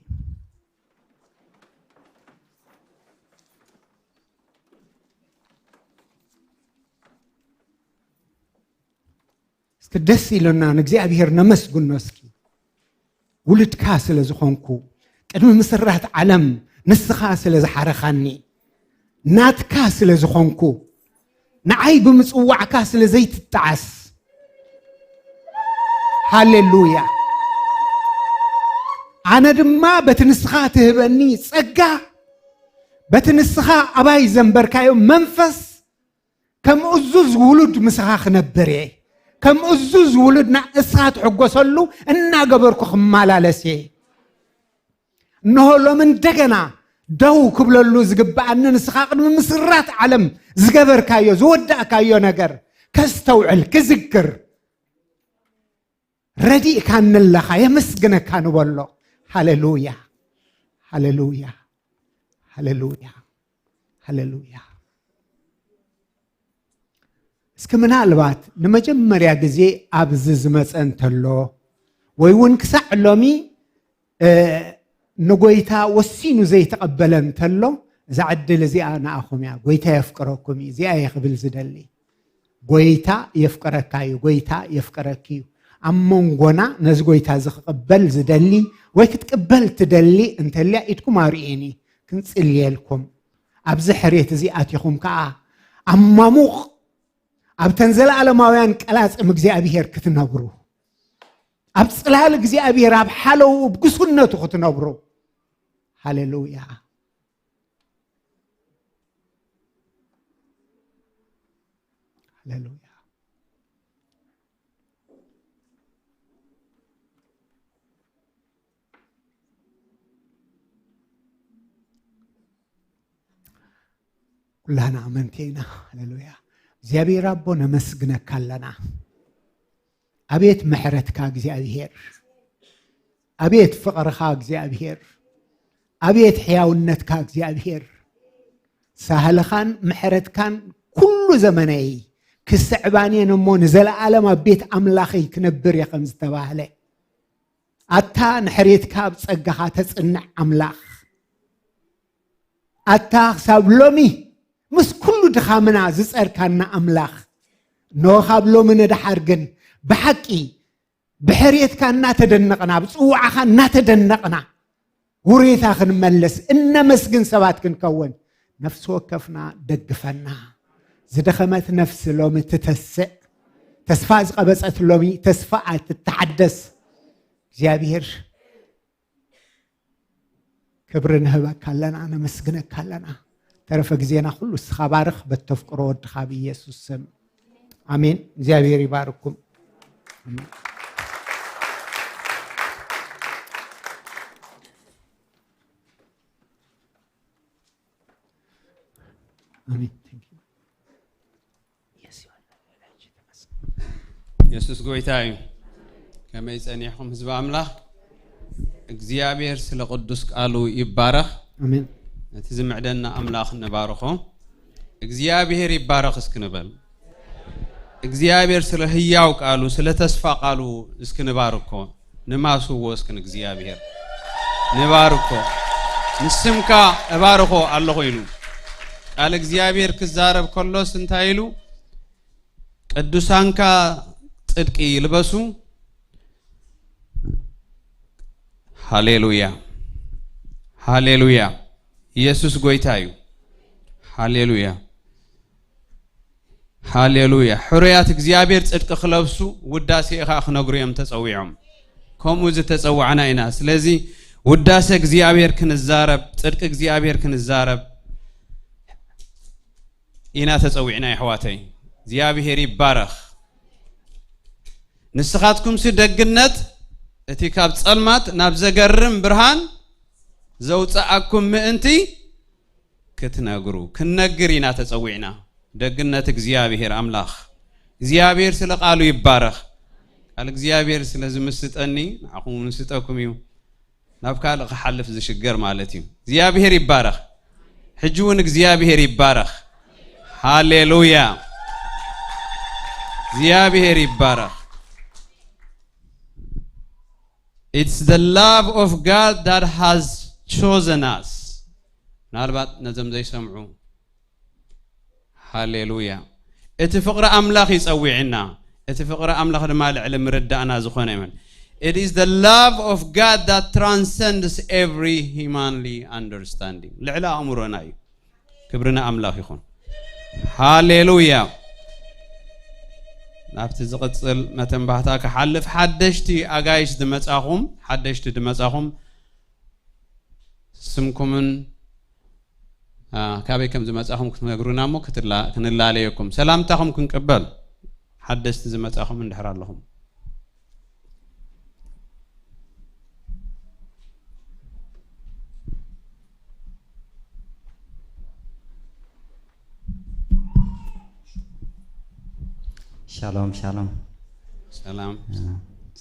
እስኪ ደስ ይለና እግዚአብሔር ነመስግኖ እስኪ ውልድካ ስለ ዝኾንኩ ቅድሚ ምስራት ዓለም ንስኻ ስለ ዝሓረኻኒ ናትካ ስለ ዝኾንኩ ንዓይ ብምጽዋዕካ ስለ ዘይትጣዓስ ሃሌሉያ ኣነ ድማ በቲ ንስኻ ትህበኒ ጸጋ በቲ ንስኻ ኣባይ ዘንበርካዮ መንፈስ ከም እዙዝ ውሉድ ምስኻ ክነብር እየ ከም እዙዝ ውሉድና እስኻ ትሕጐሰሉ እናገበርኩ ክመላለስ እየ እነሆ ሎም እንደገና ደው ክብለሉ ዝግባአኒ ንስኻ ቅድሚ ምስራት ዓለም ዝገበርካዮ ዝወዳእካዮ ነገር ከስተውዕል ክዝክር ረዲእካ ንለኻ የመስግነካ ንበሎ ሃሌሉያ ሃሌሉያ ሃሌሉያ ሃሌሉያ እስኪ ምናልባት ንመጀመርያ ጊዜ ኣብዚ ዝመፀ እንተሎ ወይ እውን ክሳዕ ሎሚ ንጎይታ ወሲኑ ዘይተቐበለ እንተሎ እዛ ዕድል እዚኣ ንኣኹም እያ ጎይታ የፍቅረኩም እዩ እዚኣ የኽብል ዝደሊ ጎይታ የፍቅረካ እዩ ጎይታ የፍቅረክ እዩ ኣብ መንጎና ነዚ ጎይታ ዝኽቕበል ዝደሊ ወይ ክትቅበል ትደሊ እንተልያ ኢድኩም ኣርኢኒ ክንጽልየልኩም ኣብዚ ሕሬት እዚ ኣትኹም ከዓ ኣማሙቕ ኣብተን ዘለዓለማውያን ቀላጽም እግዚኣብሔር ክትነብሩ ኣብ ጽላል እግዚኣብሔር ኣብ ሓለው ብግሱነቱ ክትነብሩ ሃሌሉያ ሃሌሉያ ኩላና ኣመንቲና ሃሌሉያ እግዚአብሔር አቦ ነመስግነካ ኣለና አቤት ምሕረትካ እግዚአብሔር አቤት ፍቅርካ እግዚአብሔር አቤት ሕያውነትካ እግዚአብሔር ሳህልኻን ምሕረትካን ኩሉ ዘመነይ ክስዕባኔን እሞ ንዘለዓለም አቤት ኣምላኺ ክነብር የኸም ዝተባህለ ኣታ ንሕሬትካ ብጸጋኻ ተጽንዕ ኣምላኽ ኣታ ክሳብ ሎሚ مس كل دخامنا زسر كان أملاخ نوخاب لو من دحر جن بحكي بحريت كان ناتدنقنا بسوعة كان ناتدنقنا وريثا خن ملس إن مسجن سوات كن كون نفس وكفنا دقفنا زدخمت نفس لو متتسع تسفاز قبسة لومي تسفاء تتحدث جابير كبرنا هبا كلنا أنا مسجنك كلنا ترى فجزينا كله سخبارخ بالتفكر والتخابي يسوع سم آمين زيابير يبارككم آمين آمين يسوع قويتاي كما يسأنيهم حزب أملا زيابير سل قدس قالوا يبارك آمين تزمعدنا أملاخ نبارخو እግዚአብሔር ይባረክ እስክንበል እግዚአብሔር ስለ ህያው ቃሉ ስለ ተስፋ ቃሉ እስክንባርኮ ንማስዎ እስክን እግዚአብሔር ንባርኮ ንስምካ እባርኮ አለሁ ይሉ ቃል እግዚአብሔር ክዛረብ ኮሎስ እንታይሉ ቅዱሳንካ ጽድቅ ይልበሱ ሃሌሉያ ሃሌሉያ ኢየሱስ ጎይታዩ ሃሌሉያ ሃሌሉያ ሕሩያት እግዚአብሔር ጽድቅ ክለብሱ ውዳሴ ኢኻ ክነግሩዮም ተጸዊዖም ከምኡ ዝተጸዋዕና ኢና ስለዚ ውዳሴ እግዚአብሔር ክንዛረብ ጽድቅ እግዚአብሔር ክንዛረብ ኢና ተጸዊዕና ይሕዋተይ እግዚአብሔር ይባረኽ ንስኻትኩም ደግነት እቲ ካብ ጸልማት ናብ ዘገርም ብርሃን ዘውጻአኩም ምእንቲ ክትነግሩ ክንነግር ኢና ተጸዊዕና ደግነት እግዚአብሔር አምላኽ እግዚአብሔር ስለ ቃሉ ይባረኽ ቃል እግዚአብሔር ስለ ዝምስጠኒ ንዓኹም ንስጠኩም እዩ ናብ ካልእ ክሓልፍ ዝሽገር ማለት እዩ እግዚአብሔር ይባረኽ ሕጂውን እግዚአብሔር ይባረኽ ሃሌሉያ እግዚአብሔር ይባረክ It's the love of God that has chosen us ምናልባት ነዘም ዘይሰምዑ ሃሌሉያ እቲ ፍቅረ አምላኽ ይጸውዕና እቲ ፍቅረ አምላኽ ድማ ልዕሊ ምርዳእና ዝኾነ ይመን It is the love of God that transcends every humanly understanding ልዕሊ አእምሮና እዩ ክብርና አምላኽ ይኹን ሃሌሉያ ናብቲ ዝቕጽል መተንባህታ ክሓልፍ ሓደሽቲ ኣጋይሽ ድመጻኹም ስምኩምን ካበይ ከም ዝመጻኹም ክትነግሩና እሞ ክንላለየኩም ሰላምታኹም ክንቅበል ሓደሽቲ ዝመጻኹም እንድሕር ኣለኹም Shalom, shalom.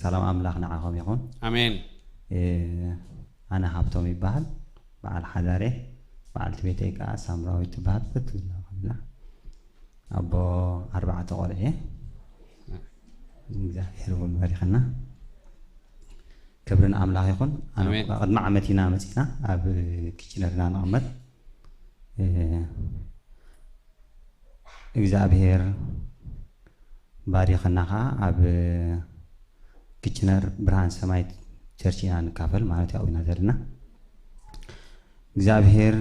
ሰላም አምላኽ ንዓኹም ይኹን አሜን ኣነ ሃብቶም ይበሃል በዓል ሓዳሬ በዓልቲ ቤተይ ከዓ ሳምራዊት ትበሃል ፍትውና ኣቦ 4 ቆልዑ እግዚአብሔር ወልበሪኽና ክብርን ኣምላኽ ይኹን ኣነ ቅድሚ ዓመት ኢና መፂና ኣብ ኪችነርና ንቕመጥ እግዚአብሔር ባሪኽና ኣብ ኪችነር ብርሃን ሰማይ ቸርችና ንካፈል ማለት ያውና ዘለና እግዚአብሔር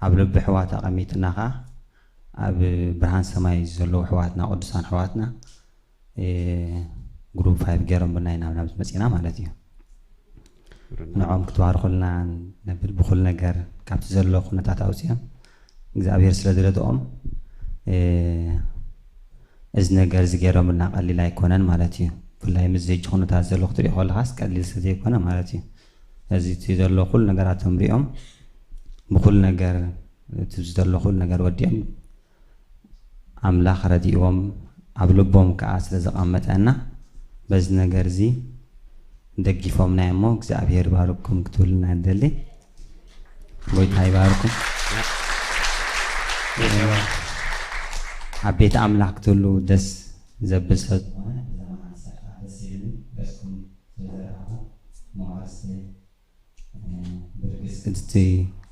ኣብ ልብ ሕዋት ኣቐሚጥና ኣብ ብርሃን ሰማይ ዘለዉ ሕዋትና ቅዱሳን ሕዋትና ግሩፕ 5 ገይሮም ብናይ ናብ መፂና ማለት እዩ ንዖም ክትባርኹልና ነብል ብኩል ነገር ካብቲ ዘሎ ኩነታት ኣውፅኦም እግዚአብሔር ስለ ዝረድኦም እዚ ነገር ዝገይሮም እና ቀሊል ኣይኮነን ማለት እዩ ብላይ ምዘይ ኹነታት ዘሎ ክትሪኦ ከለኻስ ቀሊል ስለ ዘይኮነ ማለት እዩ እዚ ዘሎ ኩል ነገራቶም ሪኦም ብኩል ነገር እቲ ዘሎ ኩል ነገር ወዲኦም ኣምላኽ ረዲኦም ኣብ ልቦም ከዓ ስለ ዘቐመጠና በዚ ነገር እዚ ደግፎምና እሞ እግዚአብሔር ባርኩም ክትብልና እንደሊ ጎይታ ይባርኩም ኣብ ቤተ ኣምላኽ ክትህሉ ደስ ዘብል ሰብ እቲ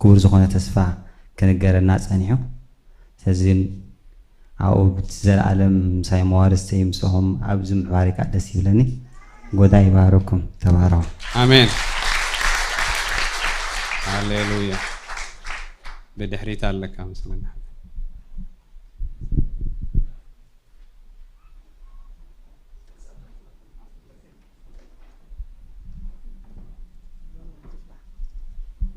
ክቡር ዝኾነ ተስፋ ክንገረና ፀኒሑ ስለዚ ኣብኡ ዘለኣለም ምሳይ መዋርስተይ ምስኦም ኣብዚ ምዕባር ከዓ ደስ ይብለኒ ጎዳ ይባረኩም ተባረኹ አሜን ሃሌሉያ ብድሕሪት ኣለካ መስለና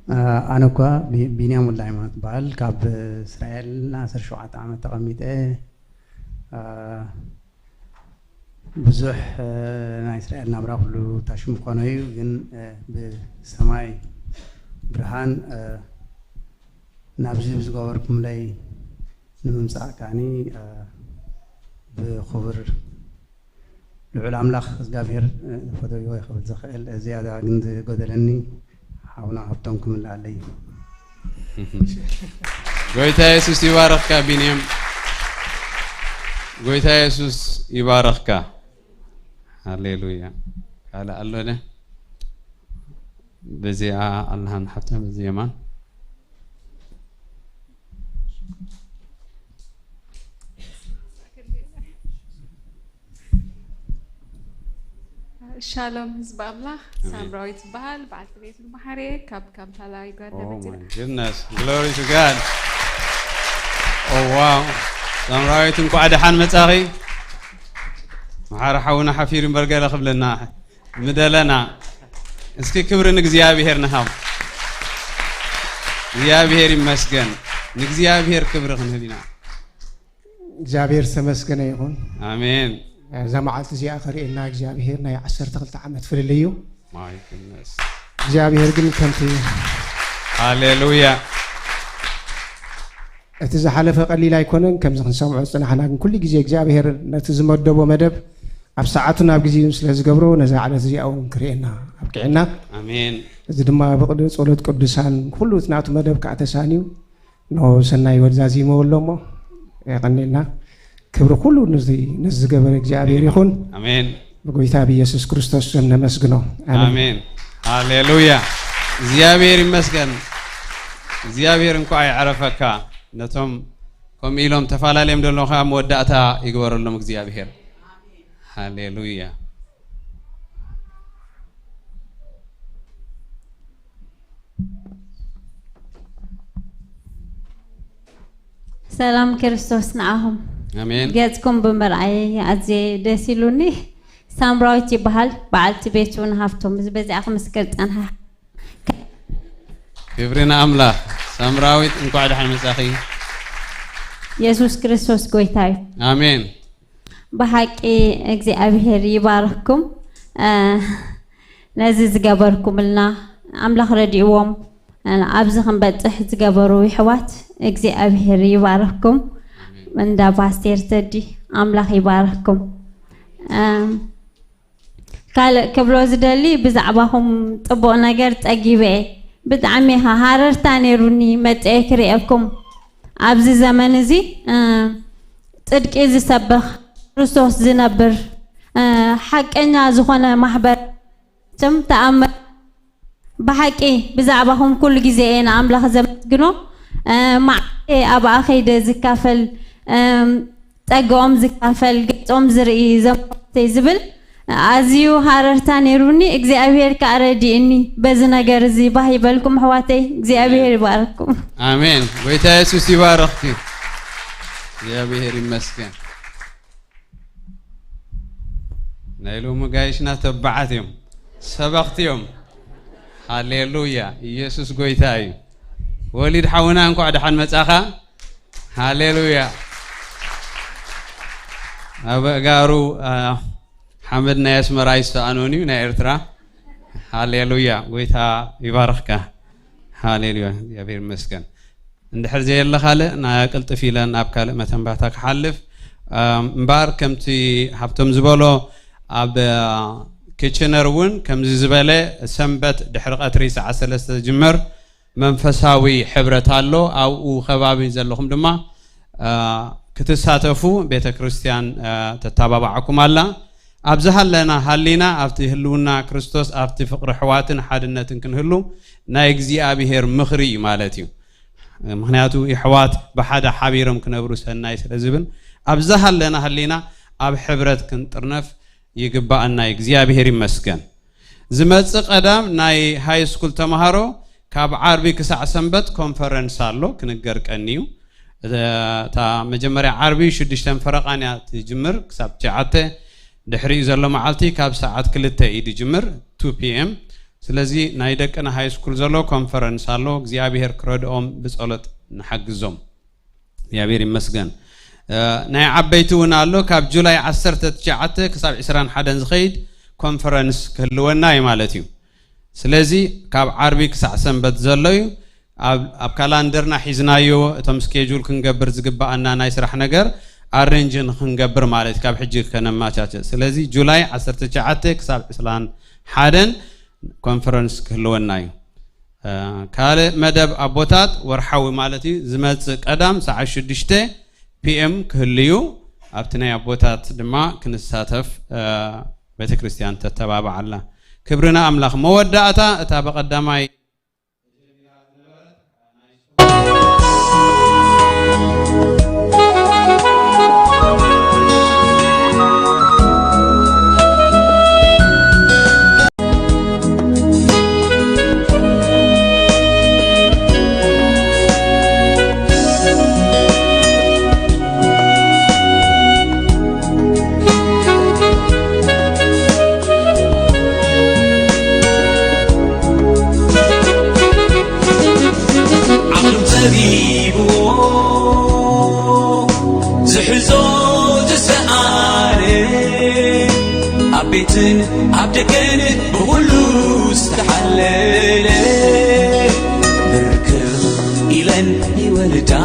أنا كوا بينام ولا ما تبال كاب إسرائيل ناصر شو عتامة تقميت بزح نا إسرائيل نبراه له تشم قناي وين بسماي برهان نبزي بزغوركم لي نمسا كاني بخبر العلام لخ زغافير فدو يوي خبر زخيل زيادة عند قدرني حاولنا هبطنكم اللي علي قويتا يسوس يباركك بنيم قويتا يسوس يباركك هاليلويا قال الله ده بزي الله حتى بزي يمان شالوم حزب الله سامراويت بال بعد بيت المحري كاب تلاقي قد بتجينا. Oh my goodness, glory to God. Oh wow. سامراويت انكو عاد حان متاخي. محارحونا حفير برجل قبلنا مدلنا. اسكي كبرن እግዚአብሔር ነሃው እግዚአብሔር ይመስገን እግዚአብሔር ክብር ክንህሊና እግዚአብሔር ተመስገነ ይሁን አሜን ዘማዓልት እዚኣ ኸሪእና እግዚአብሔር ናይ 12 ዓመት ፍልልዩ ማይ ጉድነስ እግዚአብሔር ግን ከምቲ ሃሌሉያ እቲ ዝሓለፈ ቀሊል ኣይኮነን ከምዚ ክንሰምዖ ፅናሕና ግን ኩሉ ግዜ እግዚአብሔር ነቲ ዝመደቦ መደብ ኣብ ሰዓቱን ኣብ ግዜኡን ስለ ዝገብሮ ነዛ ዓለት እዚኣ እውን ክሪአና ኣብቅዕና አሜን እዚ ድማ ብቅዱስ ጸሎት ቅዱሳን ኩሉ ናቱ መደብ ከዓ ተሳንዩ نو سناي ودزازي مولومو يقنينا كبر كله نزي قبل እግዚአብሔር ይሁን አሜን በጌታ በኢየሱስ ክርስቶስ ስም ነመስግነው አሜን ሃሌሉያ እግዚአብሔር ይመስገን እግዚአብሔር እንኳን አይዓረፈካ ነቶም ኮሚሎም ተፋላለም ደሎኻ መወዳእታ ይግበረሎም እግዚአብሔር ሃሌሉያ سلام ክርስቶስ ንዓኹም አሜን ገጽኩም በመርአይ አዚ ደሲሉኒ ሳምራዊት ይባሃል በዓልቲ ቤቱን ሃፍቶም በዚያኹም መስቀል ጸንሐ ክብርና አምላክ ሳምራዊት እንኳን ደህና መጻኺ ኢየሱስ ክርስቶስ ጎይታይ አሜን በሐቂ እግዚአብሔር ይባርክኩም ነዚ ዝገበርኩምልና አምላኽ ረዲዎም ኣብዚ ክንበጽሕ ዝገበሩ ይሕዋት እግዚአብሔር ይባርክኩም እንዳ ፓስተር ተዲ አምላኽ ይባርክኩም ካለ ክብሎ ዝደሊ ብዛዕባኹም ጥቡቕ ነገር ጠጊበ ብጣዕሚ ሃረርታ ነይሩኒ መጽአ ክሪአኩም ኣብዚ ዘመን እዚ ጽድቂ ዝሰብኽ ክርስቶስ ዝነብር ሓቀኛ ዝኾነ ማሕበር ስም ተኣምር በሐቂ ብዛዕባኹም ኩሉ ግዜ እና አምላኽ ዘመስግኖ ማዕቴ ኣብ ኣኸይደ ዝካፈል ጠግኦም ዝካፈል ገጾም ዝርኢ ዘምተይ ዝብል ኣዝዩ ሃረርታ ነይሩኒ እግዚአብሔር ካረዲእኒ በዚ ነገር እዚ ባህ ይበልኩም ሕዋተይ እግዚአብሔር ይባርክኩም አሜን ጌታ ኢየሱስ ይባርክቲ እግዚአብሔር ይመስገን ናይሎሙ ጋይሽና ተባዓትዮም ሰበኽትዮም ሃሌሉያ ኢየሱስ ጎይታ እዩ ወሊድ ሓውና እንኳን ደሓን መጻኻ ሃሌሉያ አበጋሩ حمد ناس مرايس أنوني نا إرترا هاليلويا ويتا يباركك هاليلويا يا بير مسكن عند حرزي الله خالق نا قلت فيلان أبكال مثلا بعتك حلف مبار كمتي حبتم زبالو أب كيتشنرون كم زبالة سنبت دحرقة ريس عسلة جمر منفساوي حبرة الله أو خبابين زلهم دما كتساتفو بيت كريستيان تتابعكم الله أبزهل لنا هلنا أفتي هلونا كريستوس أفتي فقر حواتن حدنا كنهلو نايجزي أبيهر مخري مالتيو مهنياتو إحوات بحدا حبيرم كنبروس النايس الزبن أبزهل لنا هلنا أب حبرت كنترنف يجبأ نايجزي أبيهر مسكن زمت قدام ناي هاي سكول تمهارو كاب عربي كسع سنبت كونفرنس سالو كنجرك أنيو تا مجمري عربي شدشتن فرقانيا تجمر كسب جعته دحري زلو معلتي كاب ساعات كلتا ايدي جمر 2 PM سلازي نايدك انا هاي سكول زلو كونفرنس هالو እግዚአብሔር ክረድኦም ብጸሎት ንሐግዞም እግዚአብሔር ይመስገን ናይ ዓበይቱን አሎ ካብ ጁላይ 19 ክሳብ 21 ዝኸይድ ኮንፈረንስ ክህልወና ማለት እዩ ስለዚ ካብ ዓርቢ ክሳዕ ሰንበት ዘሎዩ ኣብ ካላንደርና ሒዝናዮ እቶም ስኬጁል ክንገብር ዝግባአና ናይ ስራሕ ነገር أرنجن خنجبر مالك كاب حجك كنا ما شاشه سلزي جولاي 19 كسب 21 كونفرنس كلون ناي كاله مدب أبوتات ورحوي مالتي زمت قدام ساعة 6 PM كهليو أبتني أبوتات دما كنساتف بيت كريستيان تتبع الله كبرنا أملاخ مودعتا أتابع قدامي أبيتن أبدكن بقولوس تحلل بركب إلن يولدا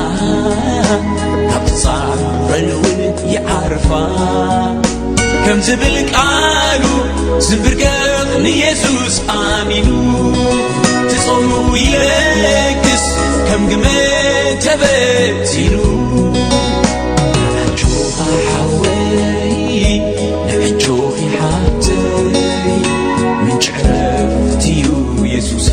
كبتصار رنون يعرفا كم زبلك قالوا زبرقق يسوس آمينو تصوروا يلكس كم جمال تبتلو نحجوها حوي نحجوها حتى من شعفتيو يسوس